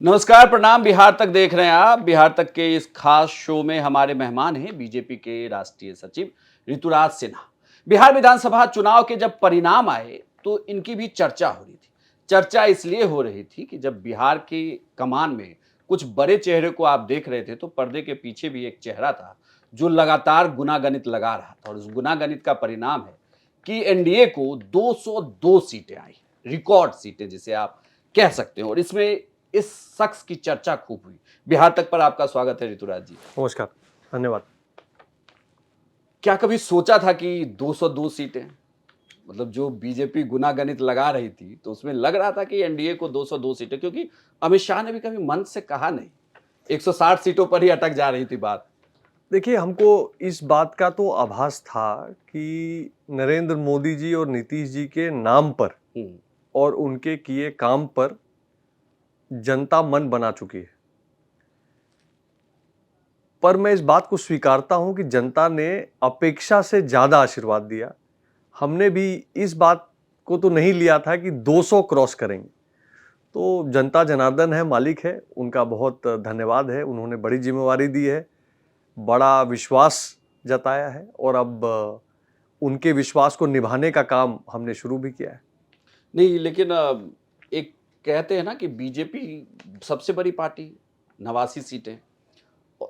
नमस्कार, प्रणाम। बिहार तक देख रहे हैं आप। बिहार तक के इस खास शो में हमारे मेहमान हैं बीजेपी के राष्ट्रीय सचिव ऋतुराज सिन्हा। बिहार विधानसभा चुनाव के जब परिणाम आए तो इनकी भी चर्चा हो रही थी। चर्चा इसलिए हो रही थी कि जब बिहार की कमान में कुछ बड़े चेहरे को आप देख रहे थे तो पर्दे के पीछे भी एक चेहरा था जो लगातार गुनागणित लगा रहा था, और उस गुनागणित का परिणाम है कि एनडीए को 202 सीटें आई, रिकॉर्ड सीटें जिसे आप कह सकते हो। और इसमें इस शख्स की चर्चा खूब हुई। बिहार तक पर आपका स्वागत है ऋतुराज जी। नमस्कार, धन्यवाद। क्या कभी सोचा था कि 202 सीटें, मतलब जो बीजेपी गुनागणित लगा रही थी तो उसमें लग रहा था कि एनडीए को 202 सीटें, क्योंकि अमित शाह ने भी कभी मन से कहा नहीं, 160 सीटों पर ही अटक जा रही थी बात। देखिए, हमको इस बात का तो आभास था कि नरेंद्र मोदी जी और नीतीश जी के नाम पर और उनके किए काम पर जनता मन बना चुकी है। पर मैं इस बात को स्वीकारता हूं कि जनता ने अपेक्षा से ज्यादा आशीर्वाद दिया। हमने भी इस बात को तो नहीं लिया था कि 200 क्रॉस करेंगे। तो जनता जनार्दन है, मालिक है, उनका बहुत धन्यवाद है। उन्होंने बड़ी जिम्मेवारी दी है, बड़ा विश्वास जताया है और अब उनके विश्वास को निभाने का काम हमने शुरू भी किया है। नहीं, लेकिन एक कहते हैं ना कि बीजेपी सबसे बड़ी पार्टी, 89 सीटें,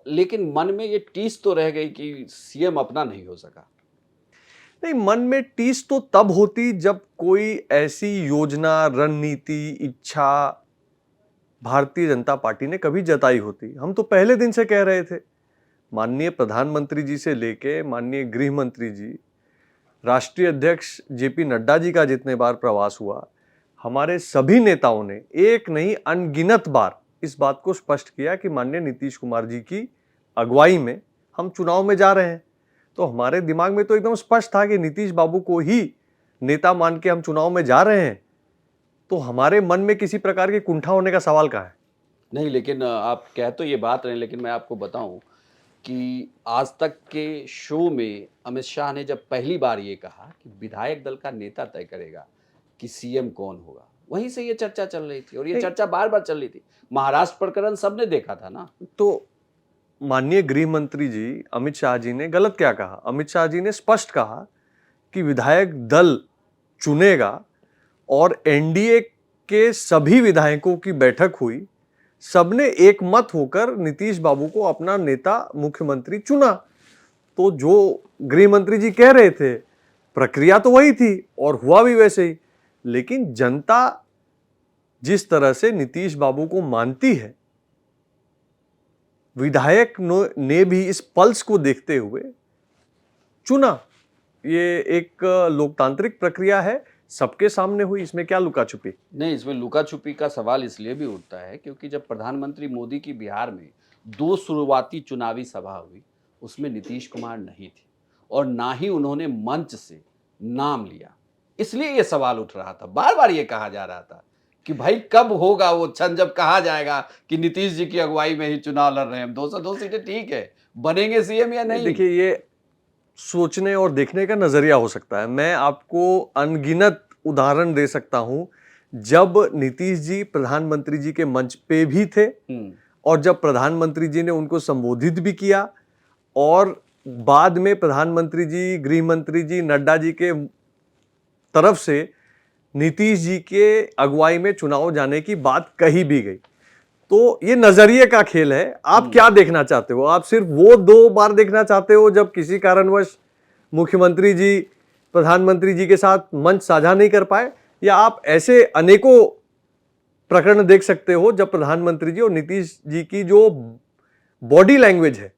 लेकिन मन में ये टीस तो रह गई कि सीएम अपना नहीं हो सका। नहीं, मन में टीस तो तब होती जब कोई ऐसी योजना, रणनीति, इच्छा भारतीय जनता पार्टी ने कभी जताई होती। हम तो पहले दिन से कह रहे थे, माननीय प्रधानमंत्री जी से लेके माननीय गृह मंत्री जी, राष्ट्रीय अध्यक्ष जेपी नड्डा जी का जितने बार प्रवास हुआ, हमारे सभी नेताओं ने एक नहीं अनगिनत बार इस बात को स्पष्ट किया कि माननीय नीतीश कुमार जी की अगुवाई में हम चुनाव में जा रहे हैं। तो हमारे दिमाग में तो एकदम स्पष्ट था कि नीतीश बाबू को ही नेता मान के हम चुनाव में जा रहे हैं। तो हमारे मन में किसी प्रकार की कुंठा होने का सवाल कहाँ है। नहीं, लेकिन आप कह तो ये बात रहे हैं, लेकिन मैं आपको बताऊं कि आज तक के शो में अमित शाह ने जब पहली बार ये कहा कि विधायक दल का नेता तय करेगा कि सीएम कौन होगा, वहीं से ये चर्चा चल रही थी, और ये चर्चा बार बार चल रही थी। महाराष्ट्र प्रकरण सबने देखा था ना। तो माननीय गृह मंत्री जी अमित शाह जी ने गलत क्या कहा? अमित शाह जी ने स्पष्ट कहा कि विधायक दल चुनेगा और एनडीए के सभी विधायकों की बैठक हुई, सबने एक मत होकर नीतीश बाबू को अपना नेता मुख्यमंत्री चुना। तो जो गृह मंत्री जी कह रहे थे, प्रक्रिया तो वही थी और हुआ भी वैसे ही। लेकिन जनता जिस तरह से नीतीश बाबू को मानती है, विधायक ने भी इस पल्स को देखते हुए चुना। ये एक लोकतांत्रिक प्रक्रिया है, सबके सामने हुई, इसमें क्या लुका छुपी? नहीं, इसमें लुका छुपी का सवाल इसलिए भी उठता है क्योंकि जब प्रधानमंत्री मोदी की बिहार में 2 शुरुआती चुनावी सभा हुई, उसमें नीतीश कुमार नहीं थे और ना ही उन्होंने मंच से नाम लिया। इसलिए ये सवाल उठ रहा था, बार-बार ये कहा जा रहा था कि भाई कब होगा वो क्षण जब कहा जाएगा कि नीतीश जी की अगुवाई में ही चुनाव लड़ रहे हैं हम। 202 सीटें ठीक है, बनेंगे सीएम या नहीं? देखिए, ये सोचने और देखने का नजरिया हो सकता है। मैं आपको अनगिनत उदाहरण दे सकता हूं, जब नीतीश जी प्रधानमंत्री जी के मंच पे भी थे और जब प्रधानमंत्री जी ने उनको संबोधित भी किया और बाद में प्रधानमंत्री जी, गृह मंत्री जी, नड्डा जी के तरफ से नीतीश जी के अगुवाई में चुनाव जाने की बात कही भी गई। तो ये नजरिए का खेल है। आप क्या देखना चाहते हो? आप सिर्फ वो 2 बार देखना चाहते हो जब किसी कारणवश मुख्यमंत्री जी प्रधानमंत्री जी के साथ मंच साझा नहीं कर पाए, या आप ऐसे अनेकों प्रकरण देख सकते हो जब प्रधानमंत्री जी और नीतीश जी की जो बॉडी लैंग्वेज है,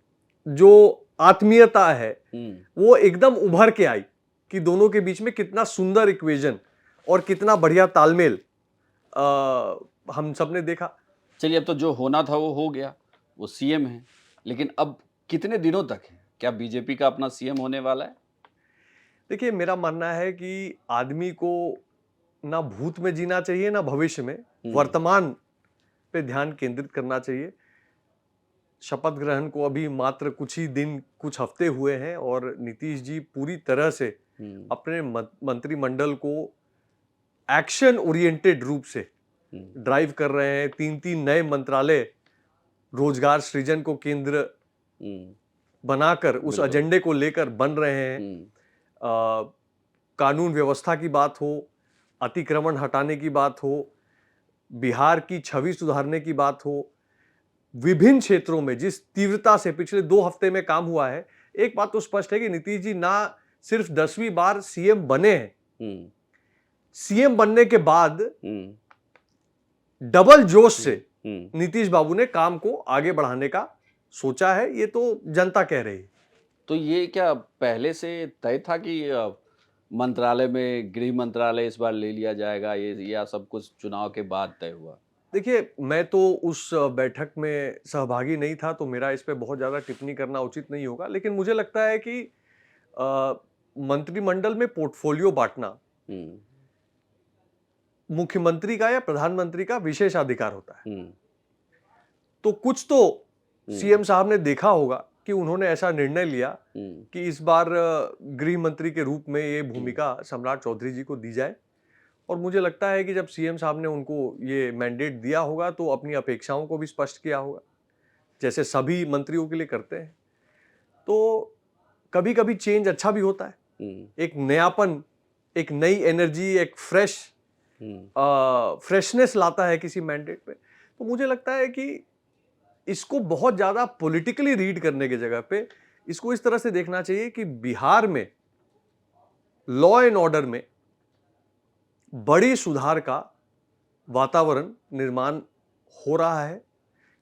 जो आत्मीयता है, वो एकदम उभर के आई कि दोनों के बीच में कितना सुंदर इक्वेशन और कितना बढ़िया तालमेल हम सबने देखा। चलिए, अब तो जो होना था वो हो गया, वो सीएम है, लेकिन अब कितने दिनों तक है? क्या बीजेपी का अपना सीएम होने वाला है? देखिए, मेरा मानना है कि आदमी को ना भूत में जीना चाहिए ना भविष्य में, वर्तमान पे ध्यान केंद्रित करना चाहिए। शपथ ग्रहण को अभी मात्र कुछ ही दिन, कुछ हफ्ते हुए हैं और नीतीश जी पूरी तरह से अपने मंत्रिमंडल को एक्शन ओरिएंटेड रूप से ड्राइव कर रहे हैं, 3-3 नए मंत्रालय रोजगार सृजन को केंद्र बनाकर उस बिल्कुल। एजेंडे को लेकर बन रहे हैं। कानून व्यवस्था की बात हो, अतिक्रमण हटाने की बात हो, बिहार की छवि सुधारने की बात हो, विभिन्न क्षेत्रों में जिस तीव्रता से पिछले 2 हफ्ते में काम हुआ है, एक बात तो स्पष्ट है कि नीतीश जी ना सिर्फ 10वीं बार सीएम बने हैं, सीएम बनने के बाद डबल जोश से नीतीश बाबू ने काम को आगे बढ़ाने का सोचा है, ये तो जनता कह रही है। तो ये क्या पहले से तय था कि मंत्रालय में गृह मंत्रालय इस बार ले लिया जाएगा, ये या सब कुछ चुनाव के बाद तय हुआ? देखिए, मैं तो उस बैठक में सहभागी नहीं था, तो मेरा इस पे बहुत ज़्यादा टिप्पणी करना उचित नहीं होगा। लेकिन मुझे लगता है कि मंत्रिमंडल में पोर्टफोलियो बांटना मुख्यमंत्री का या प्रधानमंत्री का विशेषाधिकार होता है। तो कुछ तो सीएम साहब ने देखा होगा कि उन्होंने ऐसा निर्णय लिया कि इस बार गृह मंत्री के रूप में ये भूमिका सम्राट चौधरी जी को दी जाए। और मुझे लगता है कि जब सीएम साहब ने उनको ये मैंडेट दिया होगा तो अपनी अपेक्षाओं को भी स्पष्ट किया होगा, जैसे सभी मंत्रियों के लिए करते हैं। तो कभी कभी चेंज अच्छा भी होता है, एक नयापन, एक नई एनर्जी, एक फ्रेशनेस लाता है किसी मैंडेट पे। तो मुझे लगता है कि इसको बहुत ज्यादा पॉलिटिकली रीड करने की जगह पे इसको इस तरह से देखना चाहिए कि बिहार में लॉ एंड ऑर्डर में बड़ी सुधार का वातावरण निर्माण हो रहा है,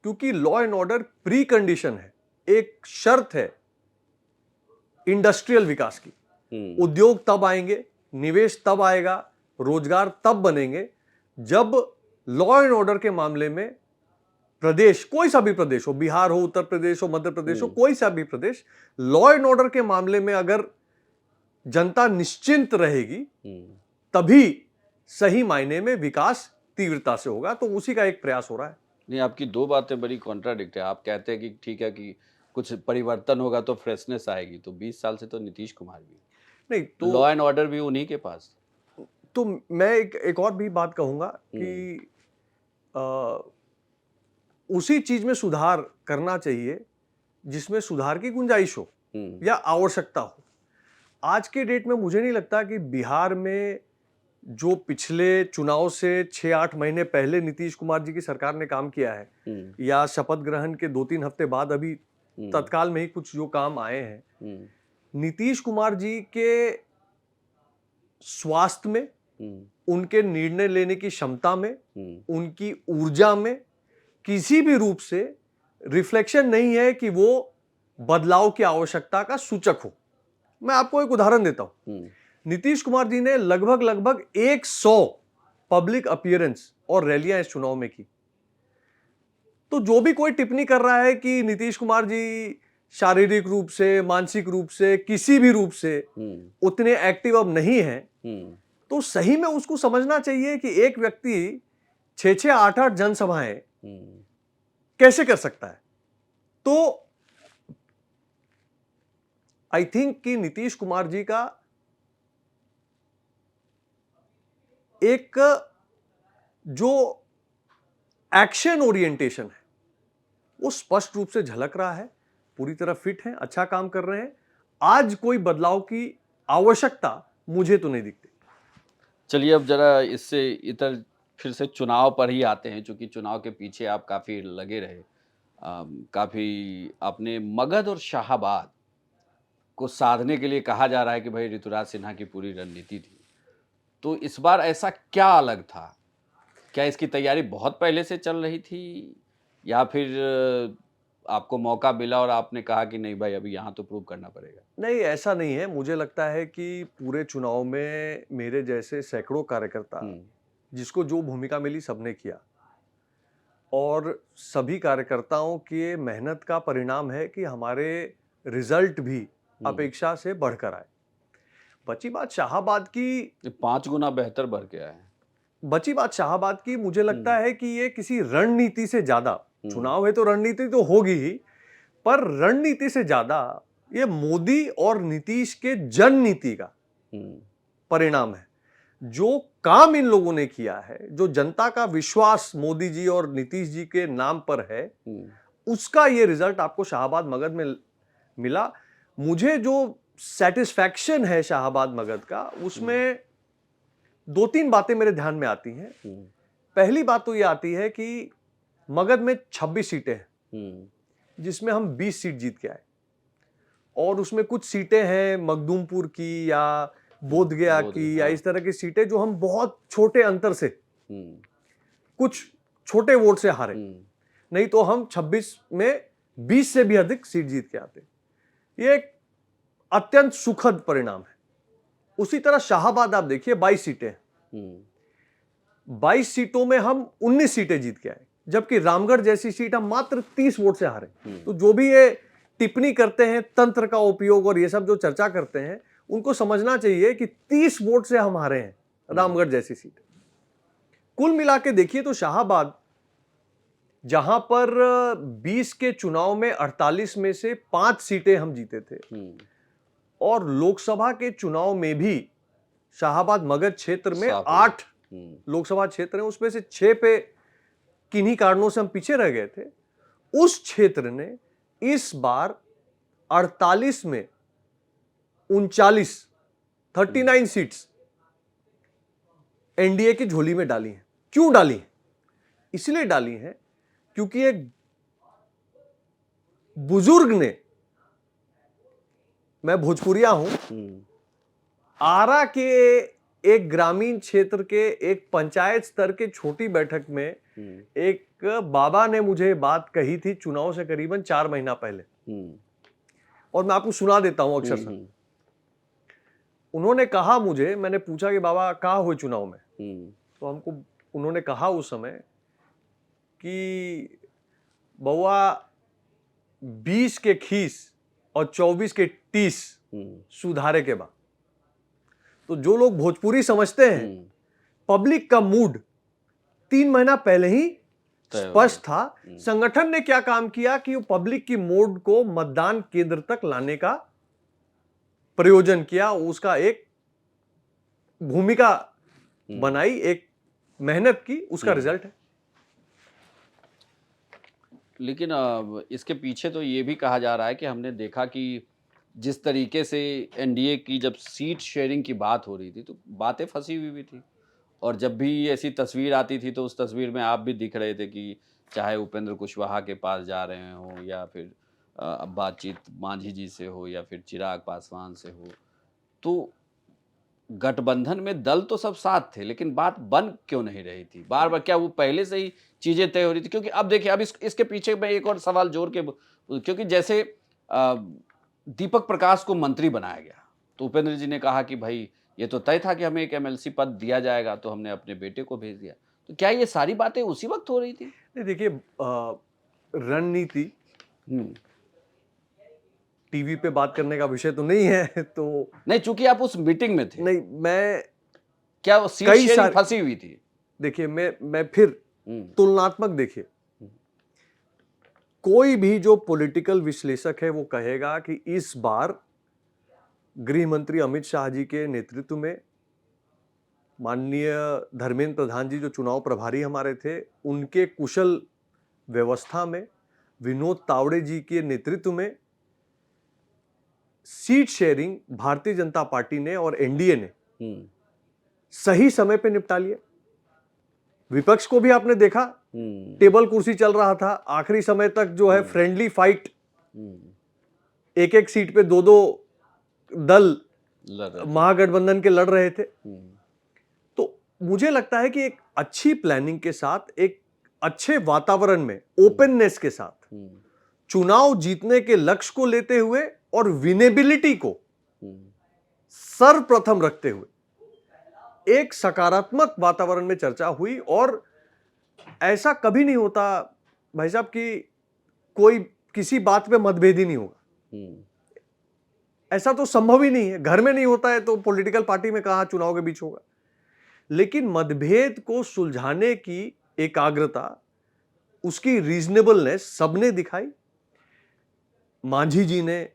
क्योंकि law and order pre condition है, एक शर्त है इंडस्ट्रियल विकास की। उद्योग तब आएंगे, निवेश तब आएगा, रोजगार तब बनेंगे जब लॉ एंड ऑर्डर के मामले में प्रदेश, कोई सा भी प्रदेश हो, बिहार हो, उत्तर प्रदेश हो, मध्य प्रदेश हो, कोई सा भी प्रदेश, लॉ एंड ऑर्डर के मामले में अगर जनता निश्चिंत रहेगी तभी सही मायने में विकास तीव्रता से होगा। तो उसी का एक प्रयास हो रहा है। नहीं, आपकी दो बातें बड़ी कॉन्ट्राडिक्ट है। आप कहते हैं कि ठीक है कि कुछ परिवर्तन होगा तो फ्रेशनेस आएगी, तो 20 साल से तो नीतीश कुमार भी, नहीं तो लॉ एंड ऑर्डर भी उन्हीं के पास। तो मैं एक और भी बात कहूंगा कि उसी चीज में सुधार करना चाहिए जिसमें सुधार की गुंजाइश हो या आवश्यकता हो। आज के डेट में मुझे नहीं लगता कि बिहार में जो पिछले चुनाव से 6-8 महीने पहले नीतीश कुमार जी की सरकार ने काम किया है या शपथ ग्रहण के 2-3 हफ्ते बाद अभी तत्काल में ही कुछ जो काम आए हैं, नीतीश कुमार जी के स्वास्थ्य में, उनके निर्णय लेने की क्षमता में, उनकी ऊर्जा में किसी भी रूप से रिफ्लेक्शन नहीं है कि वो बदलाव की आवश्यकता का सूचक हो। मैं आपको एक उदाहरण देता हूं। नीतीश कुमार जी ने लगभग 100 पब्लिक अपीयरेंस और रैलियां इस चुनाव में की। तो जो भी कोई टिप्पणी कर रहा है कि नीतीश कुमार जी शारीरिक रूप से, मानसिक रूप से, किसी भी रूप से उतने एक्टिव अब नहीं है, तो सही में उसको समझना चाहिए कि एक व्यक्ति 6-6, 8-8 जनसभाएं कैसे कर सकता है। तो आई थिंक कि नीतीश कुमार जी का एक जो एक्शन ओरिएंटेशन है वो स्पष्ट रूप से झलक रहा है, पूरी तरह फिट है, अच्छा काम कर रहे हैं। आज कोई बदलाव की आवश्यकता मुझे तो नहीं दिखती। चलिए अब जरा इससे इतर फिर से चुनाव पर ही आते हैं, क्योंकि चुनाव के पीछे आप काफ़ी लगे रहे। काफ़ी आपने मगध और शाहाबाद को साधने के लिए कहा जा रहा है कि भाई ऋतुराज सिन्हा की पूरी रणनीति थी। तो इस बार ऐसा क्या अलग था? क्या इसकी तैयारी बहुत पहले से चल रही थी या फिर आपको मौका मिला और आपने कहा कि नहीं भाई अभी यहाँ तो प्रूव करना पड़ेगा? नहीं, ऐसा नहीं है। मुझे लगता है कि पूरे चुनाव में मेरे जैसे सैकड़ों कार्यकर्ता, जिसको जो भूमिका मिली सबने किया, और सभी कार्यकर्ताओं की मेहनत का परिणाम है कि हमारे रिजल्ट भी अपेक्षा से बढ़कर आए। बची बात शाहाबाद की, 5 गुना बेहतर बढ़ के आए हैं। बची बात शाहाबाद की, मुझे लगता है कि ये किसी रणनीति से ज्यादा, चुनाव है तो रणनीति तो होगी ही, पर रणनीति से ज्यादा ये मोदी और नीतीश के जननीति का परिणाम है, जो काम इन लोगों ने किया है, जो जनता का विश्वास मोदी जी और नीतीश जी के नाम पर है, उसका ये रिजल्ट आपको शाहाबाद मगध में मिला। मुझे जो सेटिस्फैक्शन है शाहाबाद मगध का, उसमें 2-3 बातें मेरे ध्यान में आती हैं। पहली बात तो ये आती है कि मगध में 26 सीटें हैं, जिसमें हम 20 सीट जीत के आए, और उसमें कुछ सीटें हैं मखदूमपुर की या बोधगया की या इस तरह की सीटें जो हम बहुत छोटे अंतर से, कुछ छोटे वोट से हारे। नहीं तो हम 26 में 20 से भी अधिक सीट जीत के आते। ये एक अत्यंत सुखद परिणाम है। उसी तरह शाहाबाद आप देखिए 22 सीटें, 22 सीटों में हम 19 सीटें जीत के आए, जबकि रामगढ़ जैसी सीट हम मात्र 30 वोट से हारे। तो जो भी ये टिप्पणी करते हैं तंत्र का उपयोग और ये सब जो चर्चा करते हैं, उनको समझना चाहिए कि 30 वोट से हम हारे हैं रामगढ़ जैसी सीट। कुल मिला के देखिए तो शाहाबाद, जहां पर 20 के चुनाव में 48 में से 5 सीटें हम जीते थे, और लोकसभा के चुनाव में भी शाहाबाद मगध क्षेत्र में 8 लोकसभा क्षेत्र हैं, उसमें से 6 पे किन्हीं कारणों से हम पीछे रह गए थे। उस क्षेत्र ने इस बार 48 में 39 सीट्स एनडीए की झोली में डाली हैं। क्यों डाली हैं? इसलिए डाली हैं क्योंकि एक बुजुर्ग ने, मैं भोजपुरिया हूं, आरा के एक ग्रामीण क्षेत्र के एक पंचायत स्तर के छोटी बैठक में एक बाबा ने मुझे बात कही थी चुनाव से करीबन 4 महीना पहले, और मैं आपको सुना देता हूं अक्षर से। उन्होंने कहा मुझे, मैंने पूछा कि बाबा कहाँ हुए चुनाव में, तो हमको उन्होंने कहा उस समय कि बउआ 20 के खीस और 24 के 30 सुधारे के बाद। तो जो लोग भोजपुरी समझते हैं, पब्लिक का मूड 3 महीना पहले ही स्पष्ट था। संगठन ने क्या काम किया कि वो पब्लिक की मूड को मतदान केंद्र तक लाने का प्रयोजन किया, उसका एक भूमिका बनाई, एक मेहनत की, उसका रिजल्ट है। लेकिन इसके पीछे तो ये भी कहा जा रहा है कि हमने देखा कि जिस तरीके से एनडीए की जब सीट शेयरिंग की बात हो रही थी तो बातें फंसी हुई भी थी, और जब भी ऐसी तस्वीर आती थी तो उस तस्वीर में आप भी दिख रहे थे कि चाहे उपेंद्र कुशवाहा के पास जा रहे हो या फिर अब बातचीत मांझी जी से हो या फिर चिराग पासवान से हो, तो गठबंधन में दल तो सब साथ थे, लेकिन बात बन क्यों नहीं रही थी बार बार? क्या वो पहले से ही चीजें तय हो रही थी? क्योंकि अब देखिए, अब इसके पीछे मैं एक और सवाल जोड़ के, क्योंकि जैसे दीपक प्रकाश को मंत्री बनाया गया तो उपेंद्र जी ने कहा कि भाई ये तो तय था कि हमें एक एमएलसी पद दिया जाएगा, तो हमने अपने बेटे को भेज दिया। तो क्या ये सारी बातें उसी वक्त हो रही थी? नहीं, देखिए रणनीति टीवी पे बात करने का विषय तो नहीं है, तो नहीं, चूंकि आप उस मीटिंग में थे। नहीं, मैं क्या वो सीट शेयरिंग फंसी हुई थी? देखिए, मैं फिर तुलनात्मक, देखिए कोई भी जो पॉलिटिकल विश्लेषक है वो कहेगा कि इस बार गृह मंत्री अमित शाह जी के नेतृत्व में माननीय धर्मेंद्र प्रधान जी जो चुनाव प्रभारी हमारे थे, उनके कुशल व्यवस्था में, विनोद तावड़े जी के नेतृत्व में seat sharing Bharatiya Janata party ने और एनडीए ने सही समय पे निपटा लिया। विपक्ष को भी आपने देखा, टेबल कुर्सी चल रहा था, आखिरी समय तक जो है फ्रेंडली फाइट, एक एक सीट पे 2-2 दल महागठबंधन के लड़ रहे थे। तो मुझे लगता है कि एक अच्छी प्लानिंग के साथ, एक अच्छे वातावरण में, ओपननेस के साथ, चुनाव जीतने के लक्ष्य को लेते हुए और विनेबिलिटी को सर्वप्रथम रखते हुए एक सकारात्मक वातावरण में चर्चा हुई। और ऐसा कभी नहीं होता भाई साहब कि कोई किसी बात पे मतभेद ही नहीं होगा, ऐसा तो संभव ही नहीं है। घर में नहीं होता है तो पॉलिटिकल पार्टी में कहां चुनाव के बीच होगा। लेकिन मतभेद को सुलझाने की एकाग्रता, उसकी रीजनेबलनेस सबने दिखाई। मांझी जी ने,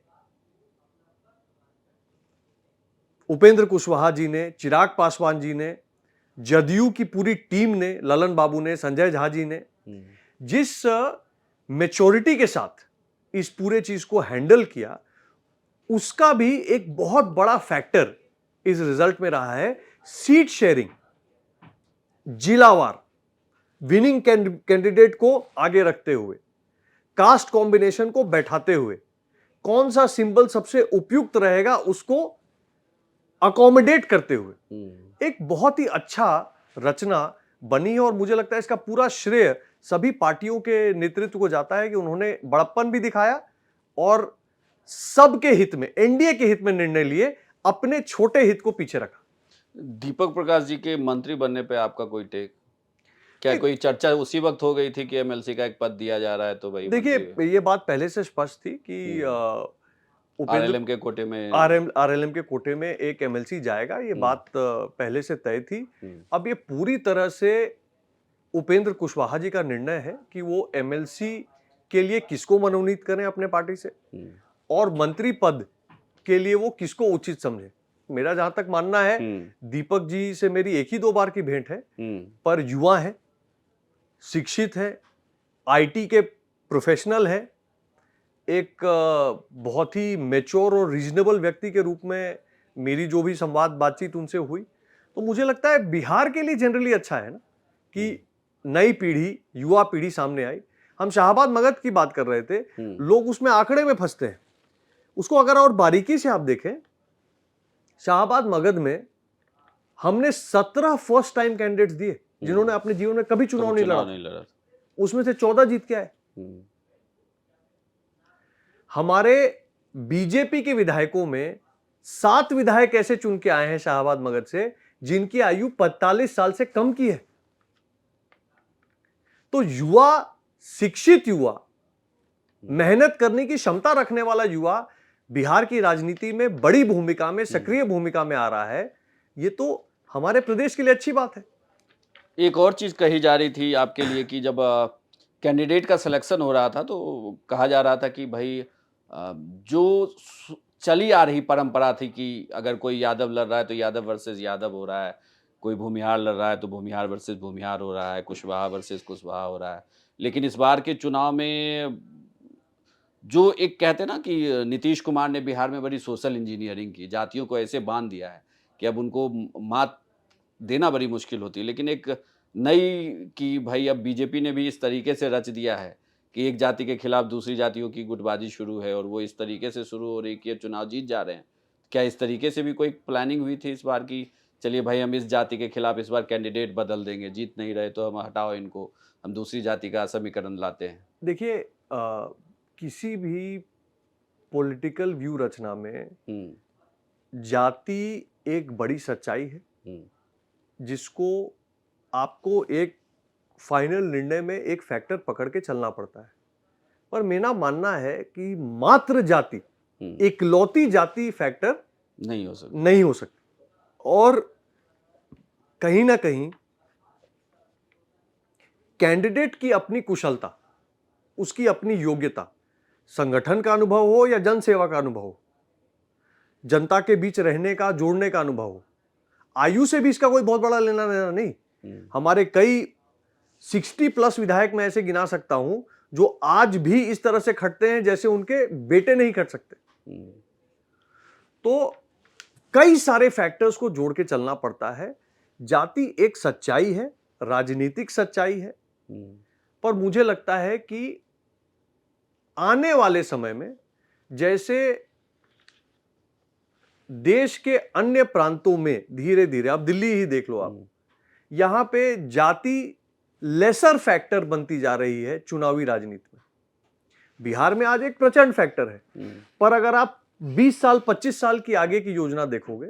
उपेंद्र कुशवाहा जी ने, चिराग पासवान जी ने, जदयू की पूरी टीम ने, ललन बाबू ने, संजय झा जी ने जिस मैच्योरिटी के साथ इस पूरे चीज को हैंडल किया, उसका भी एक बहुत बड़ा फैक्टर इस रिजल्ट में रहा है सीट शेयरिंग, जिलावार, विनिंग कैंडिडेट को आगे रखते हुए, कास्ट कॉम्बिनेशन को बैठाते हुए, कौन सा सिंबल सबसे उपयुक्त रहेगा उसको अकोमोडेट करते हुए एक बहुत ही अच्छा रचना बनी है। और मुझे लगता है इसका पूरा श्रेय सभी पार्टियों के नेतृत्व को जाता है कि उन्होंने बड़प्पन भी दिखाया और सबके हित में, एनडीए के हित में निर्णय लिए, अपने छोटे हित को पीछे रखा। दीपक प्रकाश जी के मंत्री बनने पे आपका कोई टेक? क्या कोई चर्चा उसी वक्त हो गई थी कि एमएलसी का एक पद दिया जा रहा है तो भाई? देखिए, ये बात पहले से स्पष्ट थी कि आरएलएम के कोटे में आरएलएम के कोटे में एक एमएलसी जाएगा, ये बात पहले से तय थी। अब ये पूरी तरह से उपेंद्र कुशवाहा जी का निर्णय है कि वो एमएलसी के लिए किसको मनोनीत करें अपने पार्टी से और मंत्री पद के लिए वो किसको उचित समझे। मेरा जहां तक मानना है, दीपक जी से मेरी एक ही 2 बार की भेंट है, पर युवा है, शिक्षित है, आईटी के प्रोफेशनल है, एक बहुत ही मैच्योर और रीजनेबल व्यक्ति के रूप में मेरी जो भी संवाद बातचीत उनसे हुई, तो मुझे लगता है बिहार के लिए जनरली अच्छा है ना कि नई पीढ़ी, युवा पीढ़ी सामने आई। हम शाहबाद मगध की बात कर रहे थे, लोग उसमें आंकड़े में फंसते हैं। उसको अगर और बारीकी से आप देखें, शाहबाद मगध में हमने 17 फर्स्ट टाइम कैंडिडेट्स दिए जिन्होंने अपने जीवन में कभी चुनाव नहीं लड़ा। उसमें से 14 जीत के आए। हमारे बीजेपी के विधायकों में 7 विधायक ऐसे चुन के आए हैं शाहबाद मगध से जिनकी आयु 45 साल से कम की है। तो युवा, शिक्षित युवा, मेहनत करने की क्षमता रखने वाला युवा बिहार की राजनीति में बड़ी भूमिका में, सक्रिय भूमिका में आ रहा है। ये तो हमारे प्रदेश के लिए अच्छी बात है। एक और चीज कही जा रही थी आपके लिए कि जब कैंडिडेट का सिलेक्शन हो रहा था तो कहा जा रहा था कि भाई जो चली आ रही परंपरा थी कि अगर कोई यादव लड़ रहा है तो यादव वर्सेस यादव हो रहा है, कोई भूमिहार लड़ रहा है तो भूमिहार वर्सेस भूमिहार हो रहा है, कुशवाहा वर्सेस कुशवाहा हो रहा है। लेकिन इस बार के चुनाव में जो एक कहते हैं ना कि नीतीश कुमार ने बिहार में बड़ी सोशल इंजीनियरिंग की, जातियों को ऐसे बांध दिया है कि अब उनको मात देना बड़ी मुश्किल होती है। लेकिन एक नई कि भाई अब बीजेपी ने भी इस तरीके से रच दिया है कि एक जाति के खिलाफ दूसरी जातियों की गुटबाजी शुरू है और वो इस तरीके से शुरू हो रही कि ये चुनाव जीत जा रहे हैं। क्या इस तरीके से भी कोई प्लानिंग हुई थी इस बार की, चलिए भाई हम इस जाति के खिलाफ इस बार कैंडिडेट बदल देंगे, जीत नहीं रहे तो हम हटाओ इनको, हम दूसरी जाति का समीकरण लाते हैं? देखिए, किसी भी पॉलिटिकल व्यू रचना में जाति एक बड़ी सच्चाई है जिसको आपको एक फाइनल निर्णय में एक फैक्टर पकड़ के चलना पड़ता है। पर मेरा मानना है कि मात्र जाति, इकलौती जाति फैक्टर नहीं हो सकती। और कहीं ना कहीं कैंडिडेट की अपनी कुशलता, उसकी अपनी योग्यता, संगठन का अनुभव हो या जनसेवा का अनुभव हो, जनता के बीच रहने का, जोड़ने का अनुभव हो, आयु से भी इसका कोई बहुत बड़ा लेना देना नहीं। हमारे कई 60+ विधायक मैं ऐसे गिना सकता हूं जो आज भी इस तरह से खटते हैं जैसे उनके बेटे नहीं खट सकते। तो कई सारे फैक्टर्स को जोड़ के चलना पड़ता है। जाति एक सच्चाई है, राजनीतिक सच्चाई है, पर मुझे लगता है कि आने वाले समय में जैसे देश के अन्य प्रांतों में धीरे धीरे, आप दिल्ली ही देख लो, आप यहां पे जाति लेसर फैक्टर बनती जा रही है चुनावी राजनीति में। बिहार में आज एक प्रचंड फैक्टर है, पर अगर आप 20 साल 25 साल की आगे की योजना देखोगे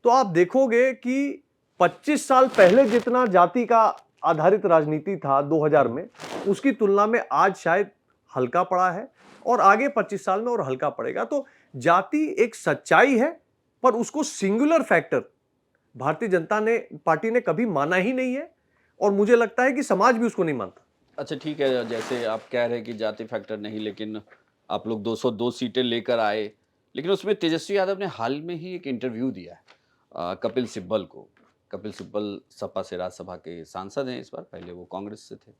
तो आप देखोगे कि 25 साल पहले जितना जाति का आधारित राजनीति था 2000 में, उसकी तुलना में आज शायद हल्का पड़ा है और आगे 25 साल में और हल्का पड़ेगा। तो जाति एक सच्चाई है, पर उसको singular factor Bharatiya Janata party ने कभी माना ही नहीं है और मुझे लगता है कि समाज भी उसको नहीं मानता। अच्छा ठीक है, जैसे आप कह रहे हैं कि जाति फैक्टर नहीं, लेकिन आप लोग 202 सीटें लेकर आए, लेकिन उसमें तेजस्वी यादव ने हाल में ही एक इंटरव्यू दिया है कपिल सिब्बल को। कपिल सिब्बल सपा से राज्यसभा के सांसद हैं इस बार, पहले वो कांग्रेस से थे।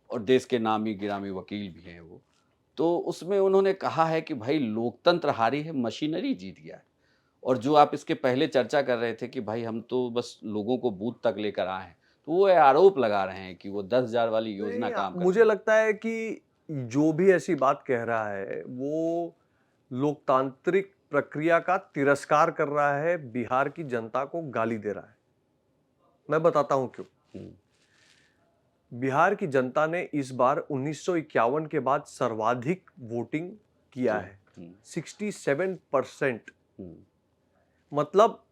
और देश के नामी गिरामी वकील भी हैं वो। तो उसमें उन्होंने कहा है कि भाई लोकतंत्र हारी है, मशीनरी जीत गया है। और जो आप इसके पहले चर्चा कर रहे थे कि भाई हम तो बस लोगों को बूथ तक लेकर आए हैं, तो वो ये आरोप लगा रहे हैं कि वो 10,000 वाली योजना काम कर मुझे लगता है कि जो भी ऐसी बात कह रहा है वो लोकतांत्रिक प्रक्रिया का तिरस्कार कर रहा है, बिहार की जनता को गाली दे रहा है। मैं बताता हूं क्यों। बिहार की जनता ने इस बार 1951 के बाद सर्वाधिक वोटिंग किया है, 67%। मतलब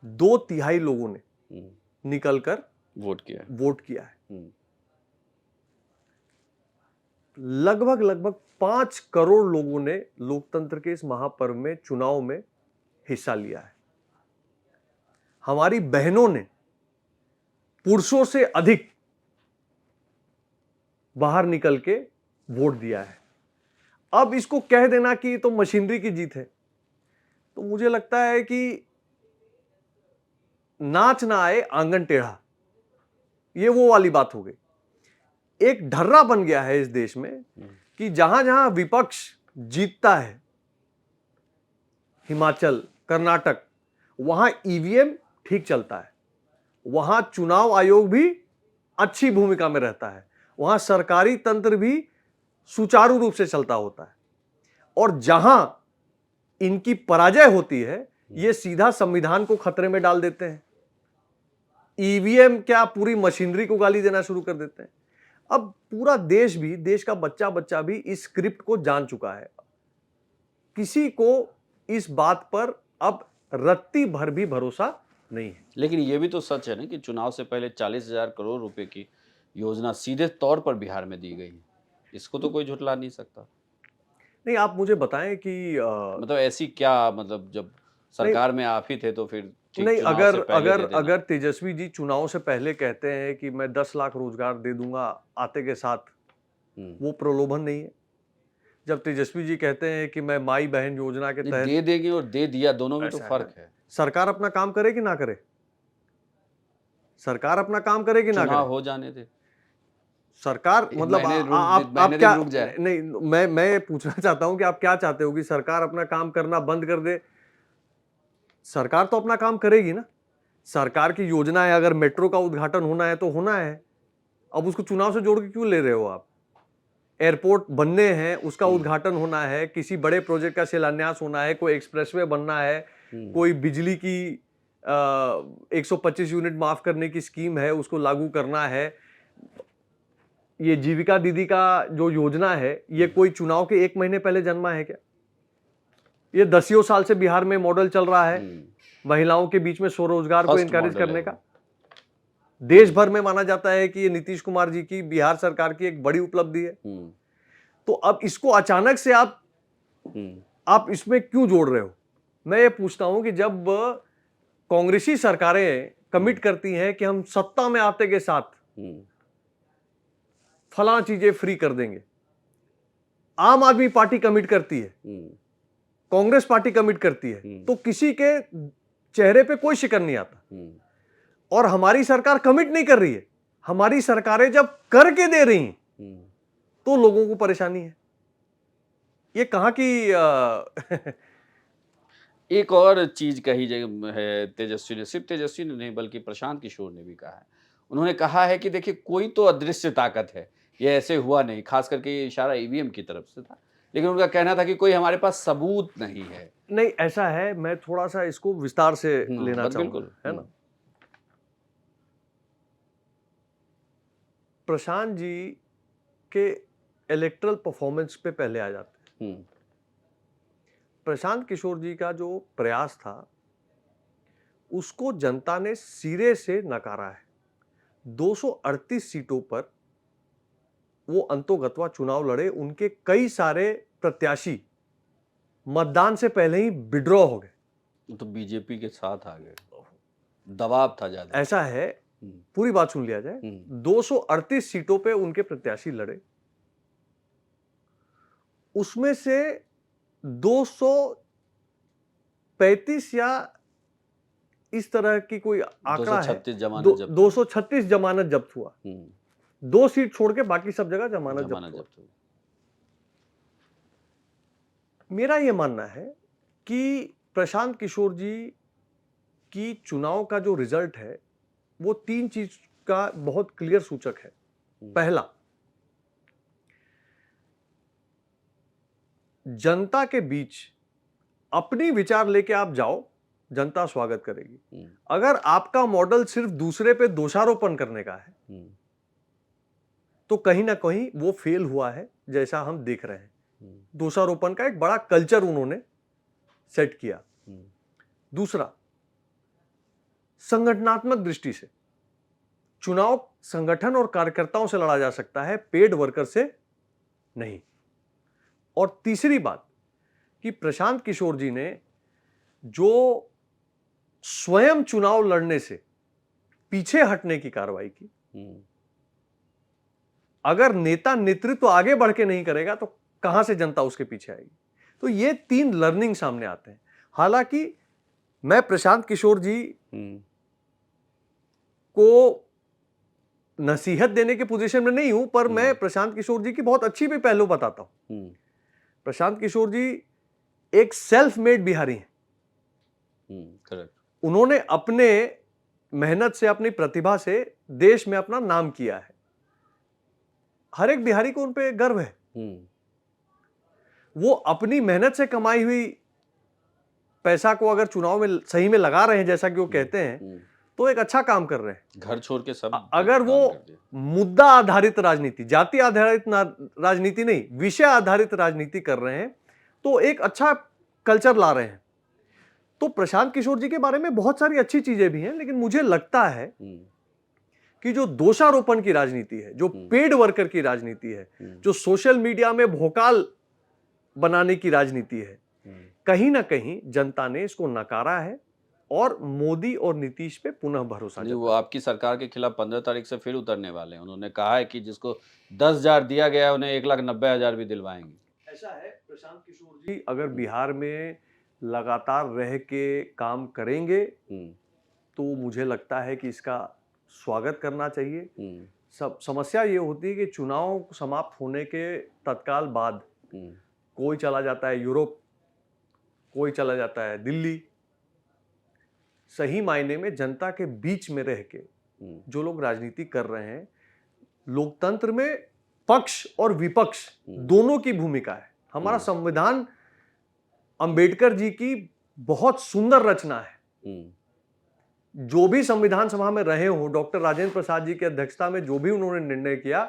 2/3 लोगों ने निकलकर वोट किया है। लगभग 5 करोड़ लोगों ने लोकतंत्र के इस महापर्व में, चुनाव में हिस्सा लिया है। हमारी बहनों ने पुरुषों से अधिक बाहर निकल के वोट दिया है। अब इसको कह देना कि तो मशीनरी की जीत है, तो मुझे लगता है कि नाच ना आए आंगन टेढ़ा, ये वो वाली बात हो गई। एक ढर्रा बन गया है इस देश में कि जहां जहां विपक्ष जीतता है, हिमाचल, कर्नाटक, वहां ईवीएम ठीक चलता है, वहां चुनाव आयोग भी अच्छी भूमिका में रहता है, वहां सरकारी तंत्र भी सुचारू रूप से चलता होता है। और जहां इनकी पराजय होती है, ये सीधा संविधान को खतरे में डाल देते हैं। ईवीएम क्या, पूरी मशीनरी को गाली देना शुरू कर देते हैं। अब पूरा देश भी, देश का बच्चा बच्चा भी इस स्क्रिप्ट को जान चुका है। किसी को इस बात पर अब रत्ती भर भी भरोसा नहीं है। लेकिन ये भी तो सच है ना कि चुनाव से पहले 40,000 करोड़ रुपए की योजना सीधे तौर पर बिहार में दी गई है। इसको तो कोई झुठला नहीं सकता। नहीं, आप मुझे बताएं कि मतलब ऐसी क्या, मतलब जब सरकार में आप ही थे तो फिर ठीक नहीं, चुनाव से पहले दे देना। अगर तेजस्वी जी चुनाव से पहले कहते हैं कि मैं 10 लाख रोजगार दे दूंगा आते के साथ, वो प्रलोभन नहीं है। जब तेजस्वी जी कहते हैं कि मैं माई बहन योजना के तहत, दे देंगे और दे दिया, दोनों में तो ऐसा फर्क है। सरकार अपना काम करे कि ना करे? सरकार अपना काम करे कि ना चुनाव करे? हो जाने दे। सरकार मतलब आप क्या, रुक जाए। नहीं, मैं पूछना चाहता हूं कि आप क्या चाहते हो कि सरकार अपना काम करना बंद कर दे? सरकार तो अपना काम करेगी ना। सरकार की योजना है, अगर मेट्रो का उद्घाटन होना है तो होना है। अब उसको चुनाव से जोड़ के क्यों ले रहे हो आप? एयरपोर्ट बनने हैं, उसका उद्घाटन होना है, किसी बड़े प्रोजेक्ट का शिलान्यास होना है, कोई एक्सप्रेसवे बनना है, कोई बिजली की 125 यूनिट माफ करने की स्कीम है, उसको लागू करना है। ये जीविका दीदी का जो योजना है, ये कोई चुनाव के 1 महीने पहले जन्मा है क्या? ये 10 साल से बिहार में मॉडल चल रहा है महिलाओं के बीच में स्वरोजगार को एनकरेज करने का। देश भर में माना जाता है कि ये नीतीश कुमार जी की, बिहार सरकार की एक बड़ी उपलब्धि है। तो अब इसको अचानक से आप इसमें क्यों जोड़ रहे हो? मैं ये पूछता हूं कि जब कांग्रेसी सरकारें कमिट करती हैं कि हम सत्ता में आते के साथ फलां चीजें फ्री कर देंगे, आम आदमी पार्टी कमिट करती है, कांग्रेस पार्टी कमिट करती है, तो किसी के चेहरे पे कोई शिकन नहीं आता। और हमारी सरकार कमिट नहीं कर रही है, हमारी सरकारें जब करके दे रही हैं तो लोगों को परेशानी है। ये कहां की एक और चीज कही है तेजस्वी ने, सिर्फ तेजस्वी ने नहीं बल्कि प्रशांत किशोर ने भी कहा है। उन्होंने कहा है कि देखिए कोई तो अदृश्य ताकत है, ये ऐसे हुआ नहीं, खास करके ये इशारा ईवीएम की तरफ से था। लेकिन उनका कहना था कि कोई हमारे पास सबूत नहीं है। नहीं, ऐसा है, मैं थोड़ा सा इसको विस्तार से लेना चाहूंगा, बिल्कुल, है ना। प्रशांत जी के इलेक्ट्रल परफॉर्मेंस पे पहले आ जाते हैं। प्रशांत किशोर जी का जो प्रयास था उसको जनता ने सिरे से नकारा है। 238 सीटों पर वो अंतोगत्वा चुनाव लड़े, उनके कई सारे प्रत्याशी मतदान से पहले ही विड्रॉ हो गए। तो बीजेपी के साथ आ गए, दबाव था ज्यादा। ऐसा है, पूरी बात सुन लिया जाए। 238 सीटों पे उनके प्रत्याशी लड़े, उसमें से 235 या इस तरह की कोई आंकड़ा है। 236 जमानत जब्त 236 जमानत जब्त हुआ, 2 सीट छोड़ के बाकी सब जगह जमानत जब्त हुआ। जब्त हुई। मेरा ये मानना है कि प्रशांत किशोर जी की चुनाव का जो रिजल्ट है वो 3 चीज का बहुत क्लियर सूचक है। पहला, जनता के बीच अपनी विचार लेके आप जाओ, जनता स्वागत करेगी। अगर आपका मॉडल सिर्फ दूसरे पे दोषारोपण करने का है तो कहीं ना कहीं वो फेल हुआ है, जैसा हम देख रहे हैं। दोषारोपण का एक बड़ा कल्चर उन्होंने सेट किया। दूसरा, संगठनात्मक दृष्टि से चुनाव संगठन और कार्यकर्ताओं से लड़ा जा सकता है, पेड वर्कर से नहीं। और तीसरी बात कि प्रशांत किशोर जी ने जो स्वयं चुनाव लड़ने से पीछे हटने की कार्रवाई की, अगर नेता नेतृत्व आगे बढ़ के नहीं करेगा तो कहां से जनता उसके पीछे आएगी। तो ये 3 लर्निंग सामने आते हैं। हालांकि मैं प्रशांत किशोर जी को नसीहत देने के पोजीशन में नहीं हूं, पर मैं प्रशांत किशोर जी की बहुत अच्छी भी पहलू बताता हूं। प्रशांत किशोर जी एक सेल्फ मेड बिहारी हैं। करेक्ट। उन्होंने अपने मेहनत से, अपनी प्रतिभा से देश में अपना नाम किया है। हर एक बिहारी को उन पे गर्व है। वो अपनी मेहनत से कमाई हुई पैसा को अगर चुनाव में सही में लगा रहे हैं, जैसा कि वो कहते हैं, तो एक अच्छा काम कर रहे हैं। घर छोड़ के सब अगर वो मुद्दा आधारित राजनीति, जाति आधारित राजनीति नहीं, विषय आधारित राजनीति कर रहे हैं, तो एक अच्छा कल्चर ला रहे हैं। तो प्रशांत किशोर जी के बारे में बहुत सारी अच्छी चीजें भी हैं, लेकिन मुझे लगता है कि जो दोषारोपण की राजनीति है, जो पेड वर्कर की राजनीति है, जो सोशल मीडिया में भोकाल बनाने की राजनीति है, कहीं ना कहीं जनता ने इसको नकारा है और मोदी और नीतीश पे पुनः भरोसा नहीं, वो आपकी सरकार के खिलाफ 15 तारीख से फिर उतरने वाले हैं। उन्होंने कहा है कि जिसको 10,000 दिया गया है उन्हें 1,90,000 भी दिलवाएंगे। ऐसा है, प्रशांत किशोर जी अगर बिहार में लगातार रह के काम करेंगे तो मुझे लगता है कि इसका स्वागत करना चाहिए। सब समस्या ये होती है कि चुनाव समाप्त होने के तत्काल बाद कोई चला जाता है यूरोप, कोई चला जाता है दिल्ली। सही मायने में जनता के बीच में रह के जो लोग राजनीति कर रहे हैं, लोकतंत्र में पक्ष और विपक्ष दोनों की भूमिका है। हमारा संविधान अंबेडकर जी की बहुत सुंदर रचना है। जो भी संविधान सभा में रहे हो, डॉक्टर राजेंद्र प्रसाद जी की अध्यक्षता में जो भी उन्होंने निर्णय किया,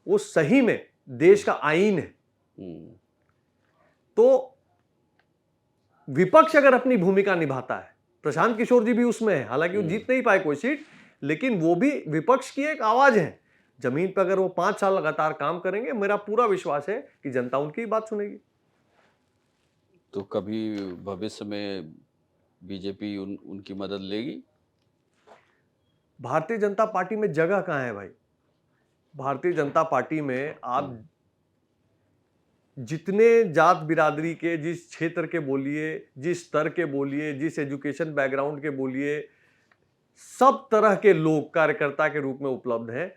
वो सही में देश का आईन है। तो विपक्ष अगर अपनी भूमिका निभाता है, प्रशांत किशोर जी भी उसमें है, हालांकि वो जीत नहीं पाए कोई सीट, लेकिन वो भी विपक्ष की एक आवाज है। जमीन पर अगर वो 5 साल लगातार काम करेंगे, मेरा पूरा विश्वास है कि जनता उनकी बात सुनेगी। तो कभी भविष्य में बीजेपी उनकी मदद लेगी? भारतीय जनता पार्टी में जगह कहां है भाई? भारतीय जनता पार्टी में आप जितने जात बिरादरी के, जिस क्षेत्र के बोलिए, जिस स्तर के बोलिए, जिस एजुकेशन बैकग्राउंड के बोलिए, सब तरह के लोग कार्यकर्ता के रूप में उपलब्ध हैं।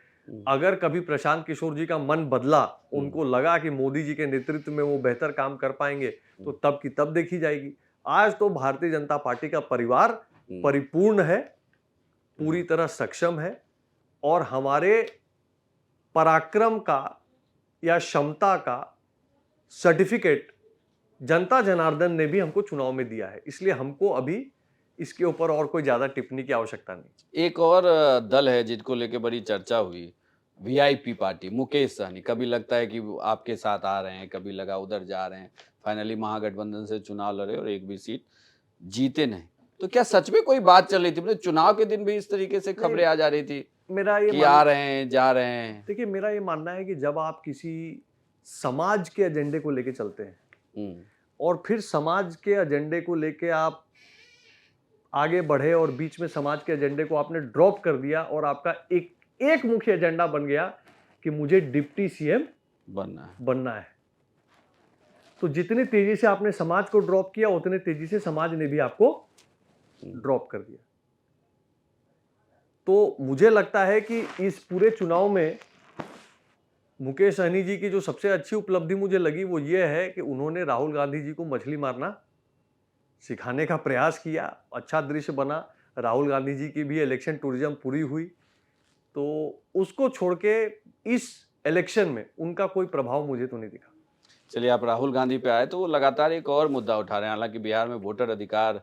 अगर कभी प्रशांत किशोर जी का मन बदला, उनको लगा कि मोदी जी के नेतृत्व में वो बेहतर काम कर पाएंगे, तो तब की तब देखी जाएगी। आज तो भारतीय जनता पार्टी का परिवार परिपूर्ण है, पूरी तरह सक्षम है, और हमारे पराक्रम का या क्षमता का सर्टिफिकेट जनता जनार्दन ने भी हमको चुनाव में दिया है। इसलिए हमको अभी इसके ऊपर और कोई ज्यादा टिप्पणी की आवश्यकता नहीं। एक और दल है जिनको लेके बड़ी चर्चा हुई, वीआईपी पार्टी, मुकेश सहनी। कभी लगता है कि वो आपके साथ आ रहे हैं, कभी लगा उधर जा रहे हैं। फाइनली महागठबंधन से चुनाव लड़े और एक भी सीट जीते नहीं। तो क्या सच में कोई बात चल रही थी? मतलब चुनाव के दिन भी इस तरीके से खबरें आ जा रही थी मेरा ये कि आ रहे हैं, जा रहे हैं? देखिए, मेरा ये मानना है कि जब आप किसी समाज के एजेंडे को लेके चलते हैं और फिर समाज के एजेंडे को लेके आप आगे बढ़े और बीच में समाज के एजेंडे को आपने ड्रॉप कर दिया और आपका एक मुख्य एजेंडा बन गया कि मुझे डिप्टी सीएम बनना है, तो जितनी तेजी से आपने समाज को ड्रॉप किया, उतने तेजी से समाज ने भी आपको ड्रॉप कर दिया। तो मुझे लगता है कि इस पूरे चुनाव में मुकेश सहनी जी की जो सबसे अच्छी उपलब्धि मुझे लगी वो ये है कि उन्होंने राहुल गांधी जी को मछली मारना सिखाने का प्रयास किया। अच्छा दृश्य बना। राहुल गांधी जी की भी इलेक्शन टूरिज्म पूरी हुई, तो उसको छोड़ के इस इलेक्शन में उनका कोई प्रभाव मुझे तो नहीं दिखा। चलिए, आप राहुल गांधी पे आए तो वो लगातार एक और मुद्दा उठा रहे हैं। हालांकि बिहार में वोटर अधिकार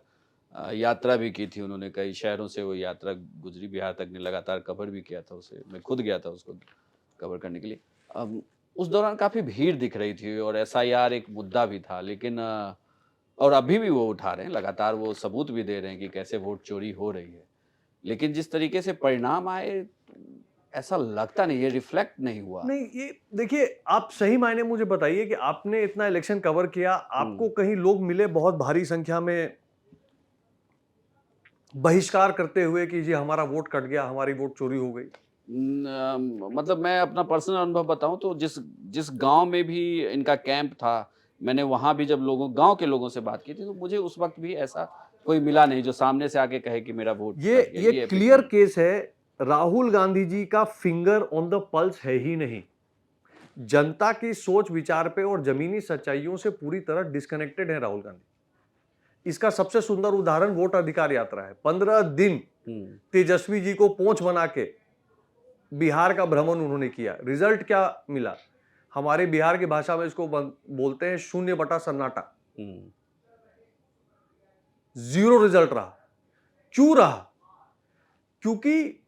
यात्रा भी की थी उन्होंने, कई शहरों से वो यात्रा गुजरी, बिहार तक ने लगातार कवर भी किया था उसे, मैं खुद गया था उसको कवर करने के लिए। उस दौरान काफ़ी भीड़ दिख रही थी और एसआईआर एक मुद्दा भी था, लेकिन और अभी भी वो उठा रहे हैं, लगातार वो सबूत भी दे रहे हैं कि कैसे वोट चोरी हो रही है। लेकिन जिस तरीके से परिणाम आए, ऐसा लगता नहीं, ये रिफ्लेक्ट नहीं हुआ। नहीं, ये देखिए, आप सही मायने मुझे बताइए कि आपने इतना इलेक्शन कवर किया, आपको कहीं लोग मिले बहुत भारी संख्या में बहिष्कार करते हुए कि जी हमारा वोट कट गया, हमारी वोट चोरी हो गई? मतलब मैं अपना पर्सनल अनुभव बताऊं तो जिस जिस गांव में भी इनका कैंप था, मैंने वहां भी जब गांव के लोगों से बात की थी, तो मुझे उस वक्त भी ऐसा कोई मिला नहीं जो सामने से आके कहे कि मेरा वोट कट गया। ये ये क्लियर एपिक केस है। राहुल गांधी जी का फिंगर ऑन द पल्स है ही नहीं। जनता की सोच विचार पे और जमीनी सच्चाइयों से पूरी तरह डिस्कनेक्टेड है राहुल गांधी। इसका सबसे सुंदर उदाहरण वोट अधिकार यात्रा है। 15 दिन तेजस्वी जी को पोंछ बना के बिहार का भ्रमण उन्होंने किया। रिजल्ट क्या मिला? हमारे बिहार की भाषा में इसको बोलते हैं शून्य बटा सन्नाटा। जीरो रिजल्ट रहा। क्यों रहा? क्योंकि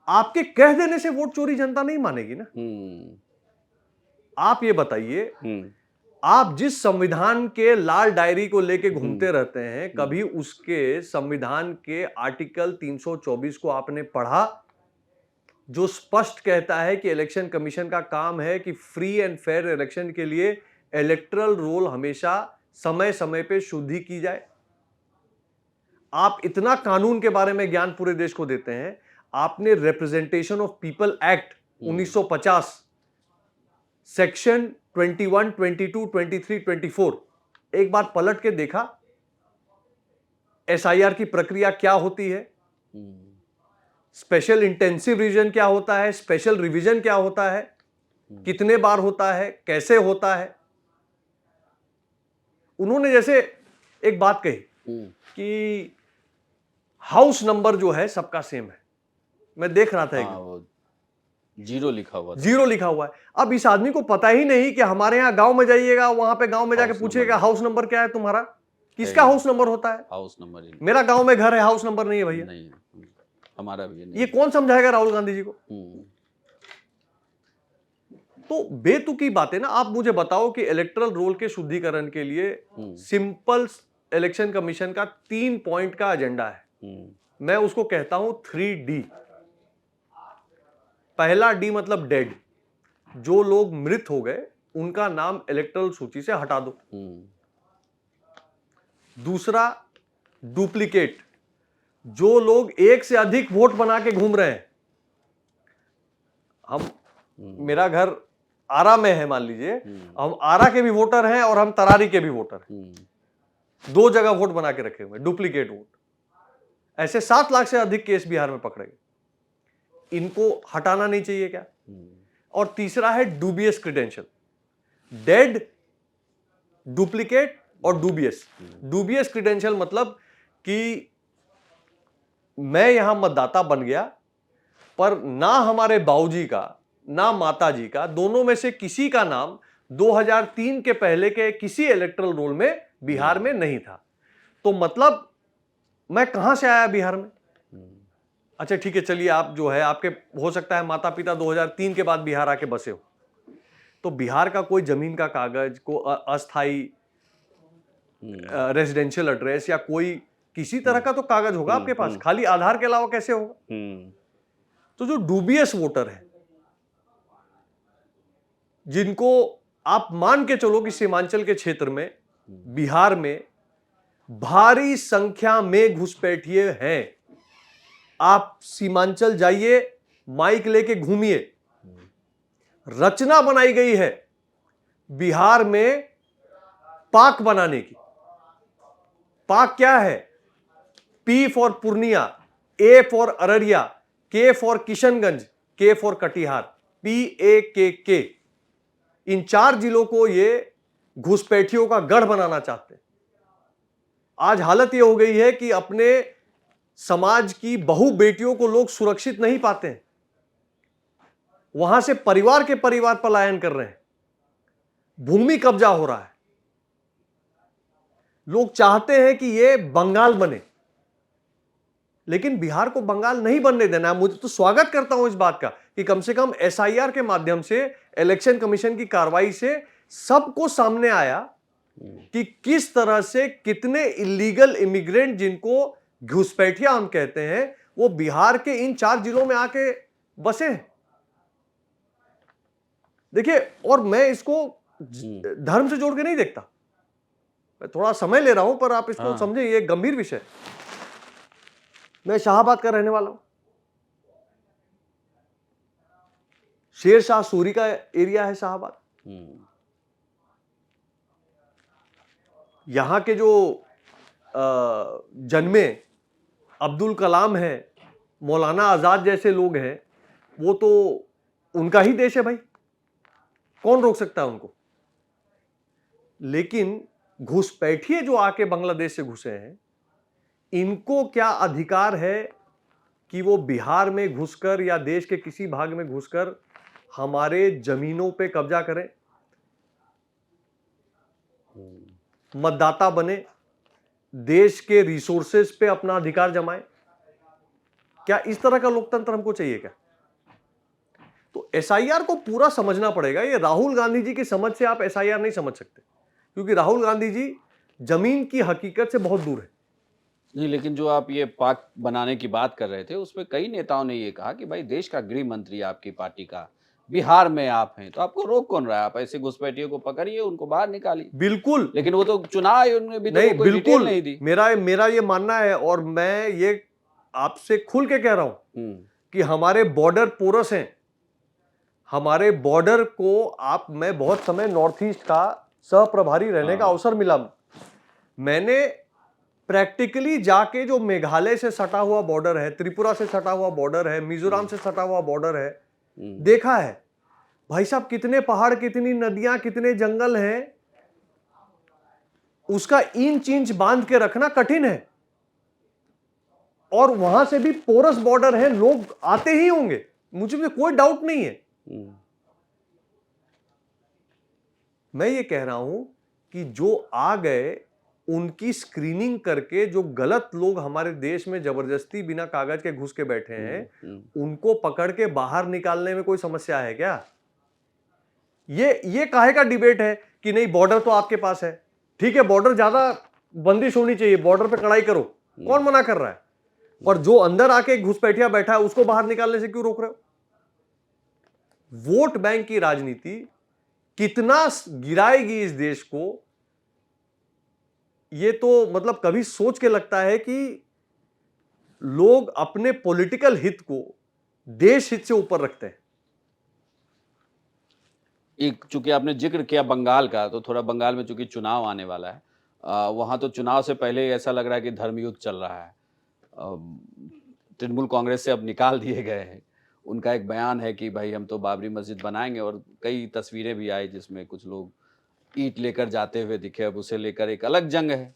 आपके कह देने से वोट चोरी जनता नहीं मानेगी ना। आप ये बताइए, आप जिस संविधान के लाल डायरी को लेके घूमते रहते हैं, कभी उसके संविधान के आर्टिकल 324 को आपने पढ़ा, जो स्पष्ट कहता है कि इलेक्शन कमीशन का काम है कि फ्री एंड फेयर इलेक्शन के लिए इलेक्टरल रोल हमेशा समय समय पे शुद्धि की जाए। आप इतना कानून के बारे में ज्ञान पूरे देश को देते हैं। आपने representation of people act 1950 section 21, 22, 23, 24 एक बार पलट के देखा? एसआईआर की प्रक्रिया क्या होती है? स्पेशल इंटेंसिव रिवीजन क्या होता है? स्पेशल रिवीजन क्या होता है? कितने बार होता है? कैसे होता है? उन्होंने जैसे एक बात कही कि हाउस नंबर जो है सबका सेम है। मैं देख रहा था वो जीरो लिखा हुआ था। जीरो लिखा हुआ है। अब इस आदमी को पता ही नहीं कि हमारे यहां गांव में जाइएगा, वहां पे गांव में जाके पूछिएगा हाउस नंबर क्या है तुम्हारा? किसका हाउस नंबर होता है? House number. मेरा गांव में घर है, हाउस नंबर नहीं है भैया। नहीं, हमारा भी नहीं। ये कौन समझाएगा राहुल गांधी जी को? तो बेतुकी बातें ना। आप मुझे बताओ कि इलेक्टरल रोल के शुद्धिकरण के लिए सिंपल इलेक्शन कमीशन का 3 पॉइंट का एजेंडा है। मैं उसको कहता हूं 3D। पहला डी मतलब डेड, जो लोग मृत हो गए उनका नाम इलेक्टरल सूची से हटा दो। दूसरा डुप्लीकेट, जो लोग एक से अधिक वोट बना के घूम रहे हैं। मेरा घर आरा में है, मान लीजिए हम आरा के भी वोटर हैं और हम तरारी के भी वोटर हैं। 2 जगह वोट बना के रखे हुए, डुप्लीकेट वोट। ऐसे 7 लाख से अधिक केस बिहार में पकड़े गए। इनको हटाना नहीं चाहिए क्या? और तीसरा है डूबियस क्रेडेंशियल। डेड, डुप्लीकेट और डूबियस। डूबियस क्रेडेंशियल मतलब कि मैं यहां मतदाता बन गया, पर ना हमारे बाबूजी का ना माताजी का, दोनों में से किसी का नाम 2003 के पहले के किसी इलेक्टरल रोल में बिहार में नहीं था। तो मतलब मैं कहां से आया बिहार में? अच्छा ठीक है, चलिए, आप जो है आपके हो सकता है माता पिता 2003 के बाद बिहार आके बसे हो, तो बिहार का कोई जमीन का कागज, को अस्थाई रेजिडेंशियल एड्रेस या कोई किसी तरह का तो कागज होगा आपके पास। खाली आधार के अलावा कैसे होगा? तो जो डूबियस वोटर है, जिनको आप मान के चलो कि सीमांचल के क्षेत्र में बिहार में भारी संख्या में घुसपैठिए हैं। आप सीमांचल जाइए, माइक लेके घूमिए। रचना बनाई गई है बिहार में पाक बनाने की। पाक क्या है? P for Purnia, A for Araria के फॉर किशनगंज, के फॉर कटिहार, PAKK, इन 4 जिलों को ये घुसपैठियों का गढ़ बनाना चाहते हैं। आज हालत ये हो गई है कि अपने समाज की बहु बेटियों को लोग सुरक्षित नहीं पाते हैं, वहां से परिवार के परिवार पलायन कर रहे हैं, भूमि कब्जा हो रहा है। लोग चाहते हैं कि ये बंगाल बने, लेकिन बिहार को बंगाल नहीं बनने देना है। मुझे तो स्वागत करता हूं इस बात का कि कम से कम SIR के माध्यम से, इलेक्शन कमीशन की कार्रवाई से सबको सामने आया कि किस तरह से कितने इलीगल इमिग्रेंट, जिनको घुसपैठिया हम कहते हैं, वो बिहार के इन 4 जिलों में आके बसे हैं। देखिए, और मैं इसको धर्म से जोड़ के नहीं देखता, मैं थोड़ा समय ले रहा हूं, पर आप इसको समझें, ये गंभीर विषय। मैं शाहाबाद का रहने वाला हूं, शेरशाह सूरी का एरिया है शाहाबाद। यहां के जो जन्मे अब्दुल कलाम है, मौलाना आजाद जैसे लोग हैं, वो तो उनका ही देश है भाई, कौन रोक सकता है उनको। लेकिन घुसपैठिए जो आके बांग्लादेश से घुसे हैं, इनको क्या अधिकार है कि वो बिहार में घुसकर या देश के किसी भाग में घुसकर हमारे जमीनों पे कब्जा करें, मतदाता बने, देश के रिसोर्सेज पे अपना अधिकार जमाए? क्या इस तरह का लोकतंत्र हमको चाहिए क्या? तो SIR को पूरा समझना पड़ेगा। ये राहुल गांधी जी की समझ से आप SIR नहीं समझ सकते, क्योंकि राहुल गांधी जी जमीन की हकीकत से बहुत दूर है। नहीं, लेकिन जो आप ये पाक बनाने की बात कर रहे थे, उसमें कई नेताओं ने ये कहा कि भाई देश का गृह मंत्री आपकी पार्टी का, बिहार में आप हैं, तो आपको रोक कौन रहा है? आप ऐसे घुसपैठियों को पकड़िए, उनको बाहर निकालिए। बिल्कुल लेकिन वो तो चुनाव आयोग ने भी तो नहीं, वो कोई डिटेल बिल्कुल नहीं दी। मेरा ये मानना है, और मैं ये आपसे खुल के कह रहा हूं कि हमारे बॉर्डर पोरस हैं। हमारे बॉर्डर को मैं बहुत समय नॉर्थ ईस्ट का सह प्रभारी रहने का अवसर मिला। मैंने प्रैक्टिकली जाके जो मेघालय से सटा हुआ बॉर्डर है, त्रिपुरा से सटा हुआ बॉर्डर है, मिजोरम से सटा हुआ बॉर्डर है, देखा है भाई साहब, कितने पहाड़, कितनी नदियां, कितने जंगल हैं, उसका इंच इंच बांध के रखना कठिन है। और वहां से भी पोरस बॉर्डर है, लोग आते ही होंगे, मुझे कोई डाउट नहीं है। मैं ये कह रहा हूं कि जो आ गए, उनकी स्क्रीनिंग करके, जो गलत लोग हमारे देश में जबरदस्ती बिना कागज के घुस के बैठे हैं, उनको पकड़ के बाहर निकालने में कोई समस्या है क्या? ये काहे का डिबेट है कि नहीं बॉर्डर तो आपके पास है, ठीक है, बॉर्डर ज्यादा बंदिश होनी चाहिए, बॉर्डर पे कड़ाई करो, कौन मना कर रहा है? और जो अंदर आके घुसपैठिया बैठा है, उसको बाहर निकालने से क्यों रोक रहे हो? वोट बैंक की राजनीति कितना गिराएगी इस देश को, ये तो मतलब कभी सोच के लगता है कि लोग अपने पॉलिटिकल हित को देश हित से ऊपर रखते हैं। एक चूंकि आपने जिक्र किया बंगाल का, तो थोड़ा बंगाल में चूंकि चुनाव आने वाला है, वहां तो चुनाव से पहले ऐसा लग रहा है कि धर्मयुद्ध चल रहा है। तृणमूल कांग्रेस से अब निकाल दिए गए हैं। उनका एक बयान है कि भाई हम तो बाबरी मस्जिद बनाएंगे, और कई तस्वीरें भी आई जिसमें कुछ लोग ईंट लेकर जाते हुए दिखे। अब उसे लेकर एक अलग जंग है।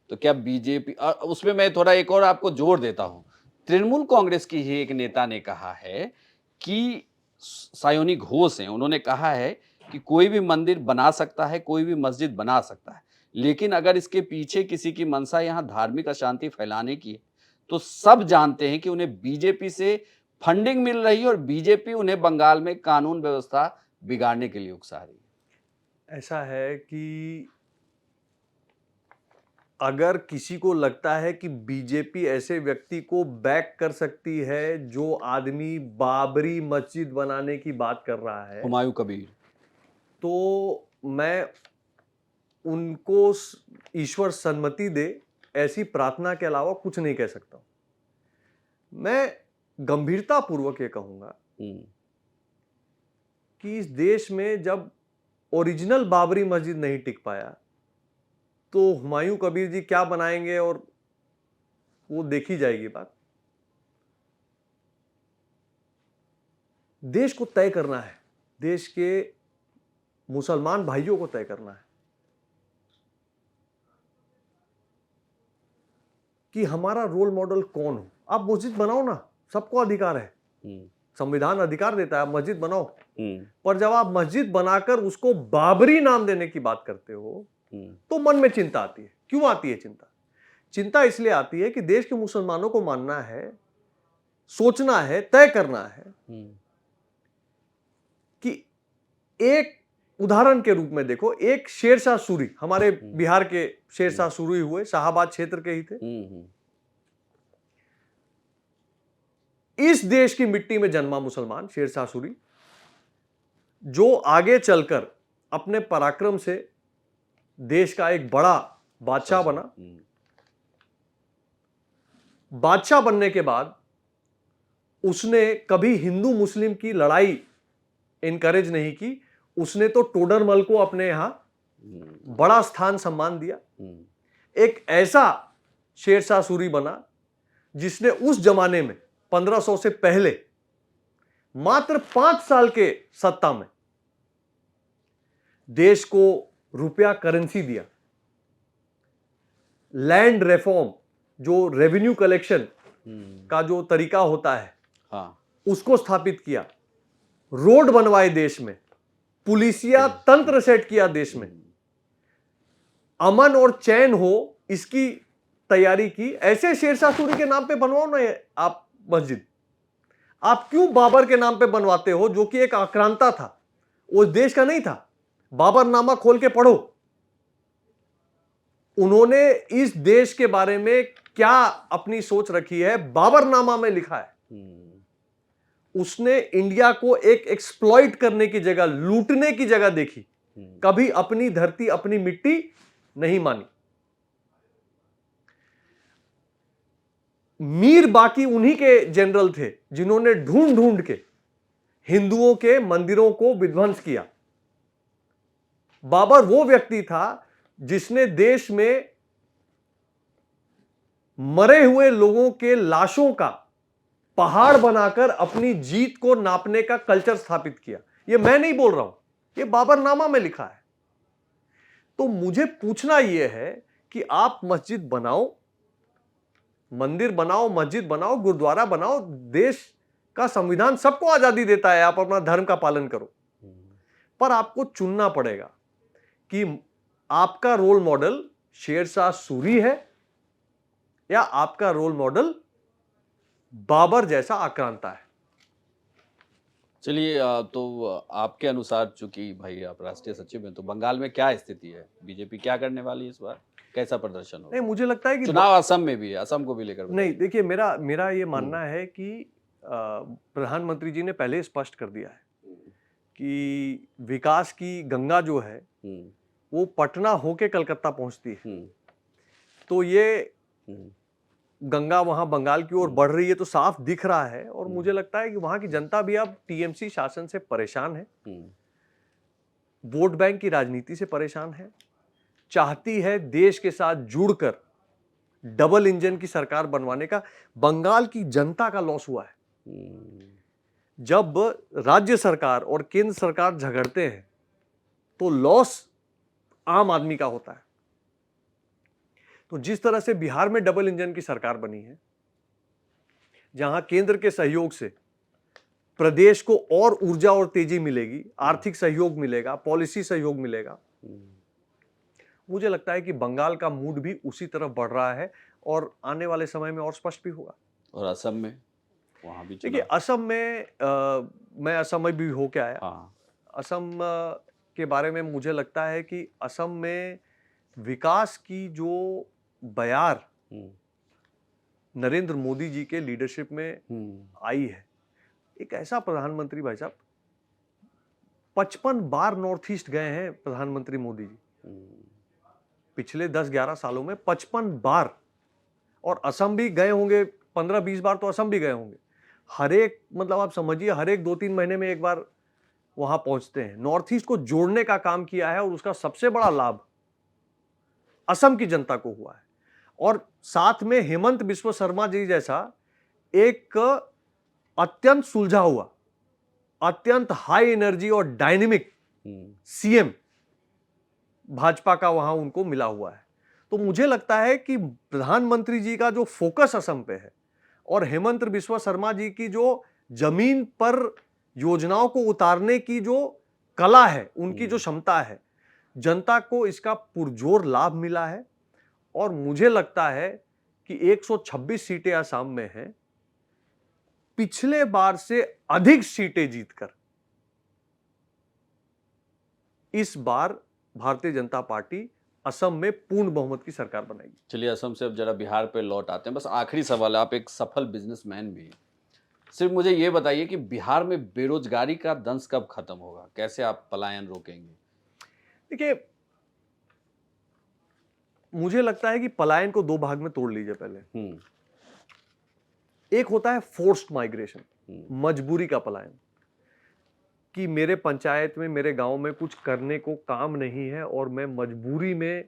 तो क्या बीजेपी, उसमें मैं थोड़ा एक और आपको जोड़ देता हूं, तृणमूल कांग्रेस की ही एक नेता ने कहा है कि सायोनी घोष हैं, उन्होंने कहा है कि कोई भी मंदिर बना सकता है, कोई भी मस्जिद बना सकता है, लेकिन अगर इसके पीछे किसी की मंशा यहाँ धार्मिक अशांति फैलाने की है, तो सब जानते हैं कि उन्हें बीजेपी से फंडिंग मिल रही है और बीजेपी उन्हें बंगाल में कानून व्यवस्था बिगाड़ने के लिए उकसा रही है। ऐसा है कि अगर किसी को लगता है कि बीजेपी ऐसे व्यक्ति को बैक कर सकती है जो आदमी बाबरी मस्जिद बनाने की बात कर रहा है, हुमायूं कबीर, तो मैं उनको ईश्वर सन्मति दे, ऐसी प्रार्थना के अलावा कुछ नहीं कह सकता। मैं गंभीरता पूर्वक ये कहूंगा कि इस देश में जब ओरिजिनल बाबरी मस्जिद नहीं टिक पाया, तो हुमायूं कबीर जी क्या बनाएंगे, और वो देखी जाएगी बात। देश को तय करना है, देश के मुसलमान भाइयों को तय करना है कि हमारा रोल मॉडल कौन हो। आप मस्जिद बनाओ ना, सबको अधिकार है, संविधान अधिकार देता है, आप मस्जिद बनाओ। पर जब आप मस्जिद बनाकर उसको बाबरी नाम देने की बात करते हो तो मन में चिंता आती है। क्यों आती है चिंता? चिंता इसलिए आती है कि देश के मुसलमानों को मानना है, सोचना है, तय करना है कि एक उदाहरण के रूप में देखो, एक शेरशाह सूरी, हमारे बिहार के शेरशाह सूरी हुए, शाहाबाद क्षेत्र के ही थे। इस देश की मिट्टी में जन्मा मुसलमान शेरशाह सूरी, जो आगे चलकर अपने पराक्रम से देश का एक बड़ा बादशाह बना। बादशाह बनने के बाद उसने कभी हिंदू मुस्लिम की लड़ाई इनकरेज नहीं की। उसने तो टोडरमल को अपने यहां बड़ा स्थान सम्मान दिया। एक ऐसा शेरशाह सूरी बना जिसने उस जमाने में 1500 से पहले मात्र 5 साल के सत्ता में देश को रुपया करेंसी दिया, लैंड रिफॉर्म, जो रेवेन्यू कलेक्शन का जो तरीका होता है, उसको स्थापित किया, रोड बनवाए देश में, पुलिसिया तंत्र सेट किया देश में, अमन और चैन हो इसकी तैयारी की। ऐसे शेरशाह सूरी के नाम पे बनवाओ ना आप मस्जिद। आप क्यों बाबर के नाम पे बनवाते हो, जो कि एक आक्रांता था, वो देश का नहीं था? बाबरनामा खोल के पढ़ो, उन्होंने इस देश के बारे में क्या अपनी सोच रखी है, बाबरनामा में लिखा है। उसने इंडिया को एक एक्सप्लॉइट करने की जगह, लूटने की जगह देखी, कभी अपनी धरती, अपनी मिट्टी नहीं मानी। मीर बाकी उन्हीं के जनरल थे जिन्होंने ढूंढ ढूंढ के हिंदुओं के मंदिरों को विध्वंस किया। बाबर वो व्यक्ति था जिसने देश में मरे हुए लोगों के लाशों का पहाड़ बनाकर अपनी जीत को नापने का कल्चर स्थापित किया। ये मैं नहीं बोल रहा हूं, ये बाबरनामा में लिखा है। तो मुझे पूछना यह है कि आप मस्जिद बनाओ, मंदिर बनाओ, मस्जिद बनाओ, गुरुद्वारा बनाओ, देश का संविधान सबको आजादी देता है, आप अपना धर्म का पालन करो। पर आपको चुनना पड़ेगा कि आपका रोल मॉडल शेरशाह सूरी है या आपका रोल मॉडल बाबर जैसा आक्रांता है। चलिए, तो आपके अनुसार, चूंकि भाई आप राष्ट्रीय सचिव हैं, तो बंगाल में क्या स्थिति है? बीजेपी क्या करने वाली है इस बार? कैसा प्रदर्शन होगा? नहीं, मुझे लगता है कि चुनाव असम में भी है, असम को भी लेकर नहीं, देखिए, मेरा ये मानना है कि प्रधानमंत्री जी ने पहले स्पष्ट कर दिया है कि विकास की गंगा जो है वो पटना होके कलकत्ता पहुंचती है। तो ये गंगा वहां बंगाल की ओर बढ़ रही है, तो साफ दिख रहा है। और मुझे लगता है कि वहां की जनता भी अब टीएमसी शासन से परेशान है, वोट बैंक की राजनीति से परेशान है, चाहती है देश के साथ जुड़कर डबल इंजन की सरकार बनवाने का। बंगाल की जनता का लॉस हुआ है। जब राज्य सरकार और केंद्र सरकार झगड़ते हैं तो लॉस आम आदमी का होता है। तो जिस तरह से बिहार में डबल इंजन की सरकार बनी है, जहां केंद्र के सहयोग से प्रदेश को और ऊर्जा और तेजी मिलेगी, आर्थिक सहयोग मिलेगा, पॉलिसी सहयोग मिलेगा, मुझे लगता है कि बंगाल का मूड भी उसी तरफ बढ़ रहा है और आने वाले समय में और स्पष्ट भी होगा। और असम में, वहां भी देखिए, असम में मैं असम में भी होके आया। असम के बारे में मुझे लगता है कि असम में विकास की जो बयार नरेंद्र मोदी जी के लीडरशिप में आई है, एक ऐसा प्रधानमंत्री, भाई साहब 55 बार नॉर्थ ईस्ट गए हैं प्रधानमंत्री मोदी जी पिछले 10-11 सालों में, 55 बार। और असम भी गए होंगे 15-20 बार, तो असम भी गए होंगे। हर एक, मतलब आप समझिए, हर एक 2-3 महीने में एक बार वहां पहुंचते हैं। नॉर्थ ईस्ट को जोड़ने का काम किया है और उसका सबसे बड़ा लाभ असम की जनता को हुआ है। और साथ में हेमंत बिस्व शर्मा जी जैसा एक अत्यंत सुलझा हुआ, अत्यंत हाई एनर्जी और डायनेमिक सीएम भाजपा का वहां उनको मिला हुआ है। तो मुझे लगता है कि प्रधानमंत्री जी का जो फोकस असम पे है और हेमंत बिस्वा शर्मा जी की जो जमीन पर योजनाओं को उतारने की जो कला है, उनकी जो क्षमता है, जनता को इसका पुरजोर लाभ मिला है। और मुझे लगता है कि 126 सीटें असम में हैं, पिछले बार से अधिक सीटें जीतकर इस बार भारतीय जनता पार्टी असम में पूर्ण बहुमत की सरकार बनाएगी। चलिए असम से अब जरा बिहार पे लौट आते हैं। बस आखिरी सवाल है, आप एक सफल बिजनेसमैन भी हैं, सिर्फ मुझे ये बताइए कि बिहार में बेरोजगारी का दंश कब खत्म होगा, कैसे आप पलायन रोकेंगे? देखिए, मुझे लगता है कि पलायन को दो भाग में तोड़ लीजिए। पहले एक होता है फोर्स्ड माइग्रेशन, मजबूरी का पलायन, कि मेरे पंचायत में, मेरे गांव में कुछ करने को काम नहीं है और मैं मजबूरी में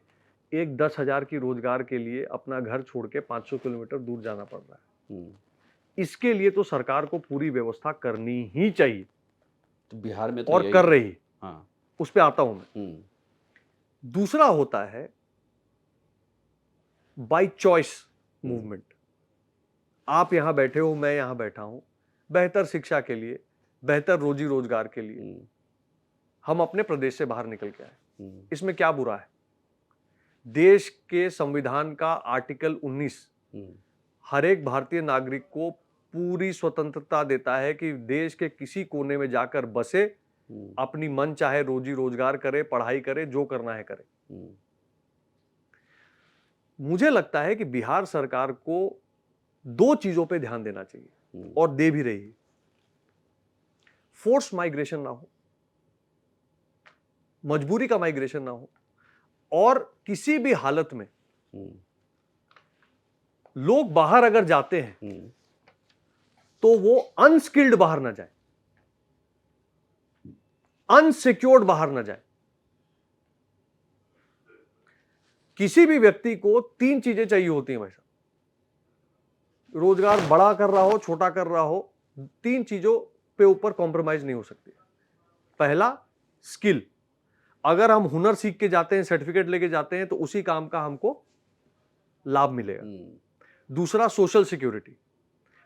एक 10,000 की रोजगार के लिए अपना घर छोड़ के 500 किलोमीटर दूर जाना पड़ रहा है। इसके लिए तो सरकार को पूरी व्यवस्था करनी ही चाहिए, तो बिहार में तो और कर रही है। हाँ। उस पे आता हूं मैं। दूसरा होता है बाय चॉइस मूवमेंट। आप यहां बैठे हो, मैं यहां बैठा हूं, बेहतर शिक्षा के लिए, बेहतर रोजी रोजगार के लिए हम अपने प्रदेश से बाहर निकल के आए। इसमें क्या बुरा है? देश के संविधान का आर्टिकल 19 हर एक भारतीय नागरिक को पूरी स्वतंत्रता देता है कि देश के किसी कोने में जाकर बसे, अपनी मन चाहे रोजी रोजगार करे, पढ़ाई करे, जो करना है करे। मुझे लगता है कि बिहार सरकार को दो चीजों पे ध्यान देना चाहिए, और दे भी रही है। फोर्स माइग्रेशन ना हो, मजबूरी का माइग्रेशन ना हो, और किसी भी हालत में लोग बाहर अगर जाते हैं तो वो अनस्किल्ड बाहर ना जाए, अनसिक्योर्ड बाहर ना जाए। किसी भी व्यक्ति को तीन चीजें चाहिए होती हैं भाई साहब। रोजगार बड़ा कर रहा हो, छोटा कर रहा हो, तीन चीजों पे ऊपर कॉम्प्रोमाइज नहीं हो सकती। पहला, स्किल। अगर हम हुनर सीख के जाते हैं, सर्टिफिकेट लेके जाते हैं, तो उसी काम का हमको लाभ मिलेगा। दूसरा, सोशल सिक्योरिटी।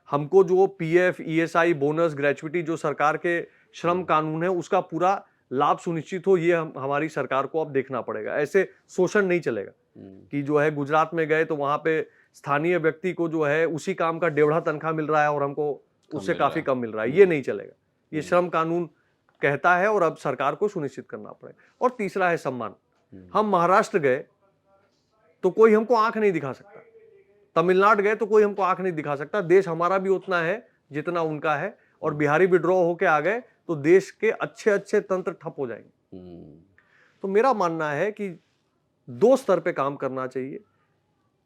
हमको जो पीएफ, ईएसआई, बोनस, ग्रेचुइटी जो सरकार के श्रम कानून है, उसका पूरा लाभ सुनिश्चित हो, ये हमारी सरकार को अब देखना पड़ेगा। ऐसे शोषण नहीं चलेगा कि जो है गुजरात में गए तो वहां पे स्थानीय व्यक्ति को जो है उसी काम का 1.5 तनख्वाह मिल रहा है और हमको उससे काफी कम मिल रहा है। ये नहीं चलेगा। ये श्रम कानून कहता है और अब सरकार को सुनिश्चित करना पड़ेगा। और तीसरा है सम्मान। हम महाराष्ट्र गए तो कोई हमको आंख नहीं दिखा सकता, तमिलनाडु गए तो कोई हमको आंख नहीं दिखा सकता। देश हमारा भी उतना है जितना उनका है, और बिहारी विड्रॉ होके आ गए तो देश के अच्छे अच्छे तंत्र ठप हो जाएंगे। तो मेरा मानना है कि दो स्तर पे काम करना चाहिए।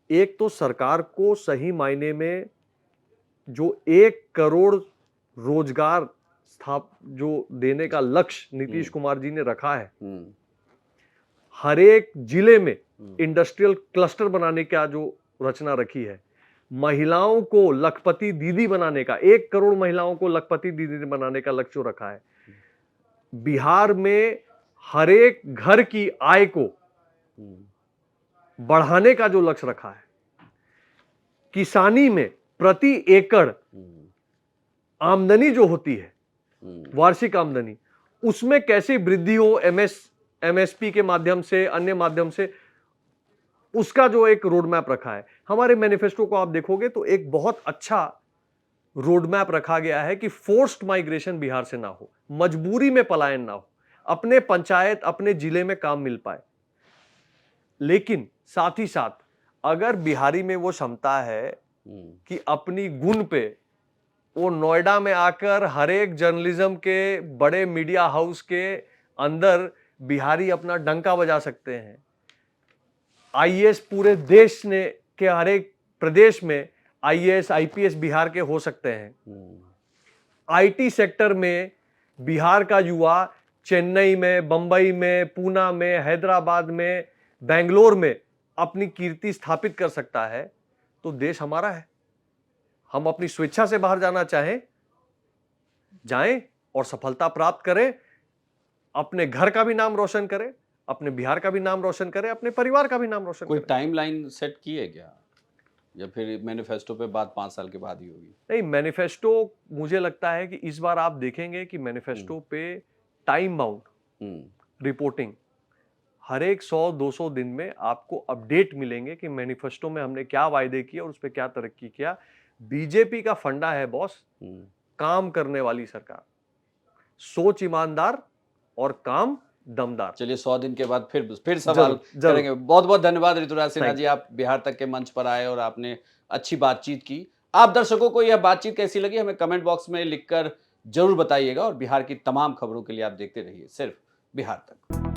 एक तो सरकार को सही मायने में जो 1 करोड़ रोजगार जो देने का लक्ष्य नीतीश कुमार जी ने रखा है, हर एक जिले में इंडस्ट्रियल क्लस्टर बनाने का जो रचना रखी है, महिलाओं को लखपति दीदी बनाने का, 1 करोड़ महिलाओं को लखपति दीदी बनाने का लक्ष्य रखा है। बिहार में हर एक घर की आय को बढ़ाने का जो लक्ष्य रखा है, किसानी में प्रति एकड़ आमदनी जो होती है, वार्षिक आमदनी, उसमें कैसे वृद्धि हो, एमएसपी के माध्यम से, अन्य माध्यम से, उसका जो एक रोड मैप रखा है। हमारे मैनिफेस्टो को आप देखोगे तो एक बहुत अच्छा रोड मैप रखा गया है कि फोर्स्ड माइग्रेशन बिहार से ना हो, मजबूरी में पलायन ना हो, अपने पंचायत, अपने जिले में काम मिल पाए। लेकिन साथ ही साथ अगर बिहारी में वो क्षमता है कि अपनी गुण पे वो नोएडा में आकर हर एक जर्नलिज्म के बड़े मीडिया हाउस के अंदर बिहारी अपना डंका बजा सकते हैं, आईएएस पूरे देश ने के हर एक प्रदेश में आईएएस, आईपीएस बिहार के हो सकते हैं। आईटी सेक्टर में बिहार का युवा चेन्नई में, बंबई में, पूना में, हैदराबाद में, बेंगलोर में अपनी कीर्ति स्थापित कर सकता है। तो देश हमारा है। हम अपनी स्वेच्छा से बाहर जाना चाहें, जाएं, और सफलता प्राप्त करें, अपने घर का भी नाम रोशन करें, अपने बिहार का भी नाम रोशन करें, अपने परिवार का भी नाम रोशन कोई करें। टाइमलाइन सेट की है क्या, या फिर मैनिफेस्टो पे बात 5 साल के बाद ही होगी? नहीं, मैनिफेस्टो मुझे लगता है कि इस बार आप देखेंगे कि मैनिफेस्टो पे टाइम बाउंड हम्म रिपोर्टिंग हर एक 100-200 दिन में आपको अपडेट मिलेंगे कि मैनिफेस्टो में हमने क्या वायदे किए और उस पर क्या तरक्की किया। बीजेपी का फंडा है बॉस, हम्म काम करने वाली सरकार, सोच ईमानदार और काम दमदार। चलिए 100 दिन के बाद फिर सवाल जरूर जरूर। करेंगे। बहुत बहुत धन्यवाद ऋतुराज सिन्हा थैंक जी, आप बिहार तक के मंच पर आए और आपने अच्छी बातचीत की। आप दर्शकों को यह बातचीत कैसी लगी हमें कमेंट बॉक्स में लिखकर जरूर बताइएगा, और बिहार की तमाम खबरों के लिए आप देखते रहिए सिर्फ बिहार तक।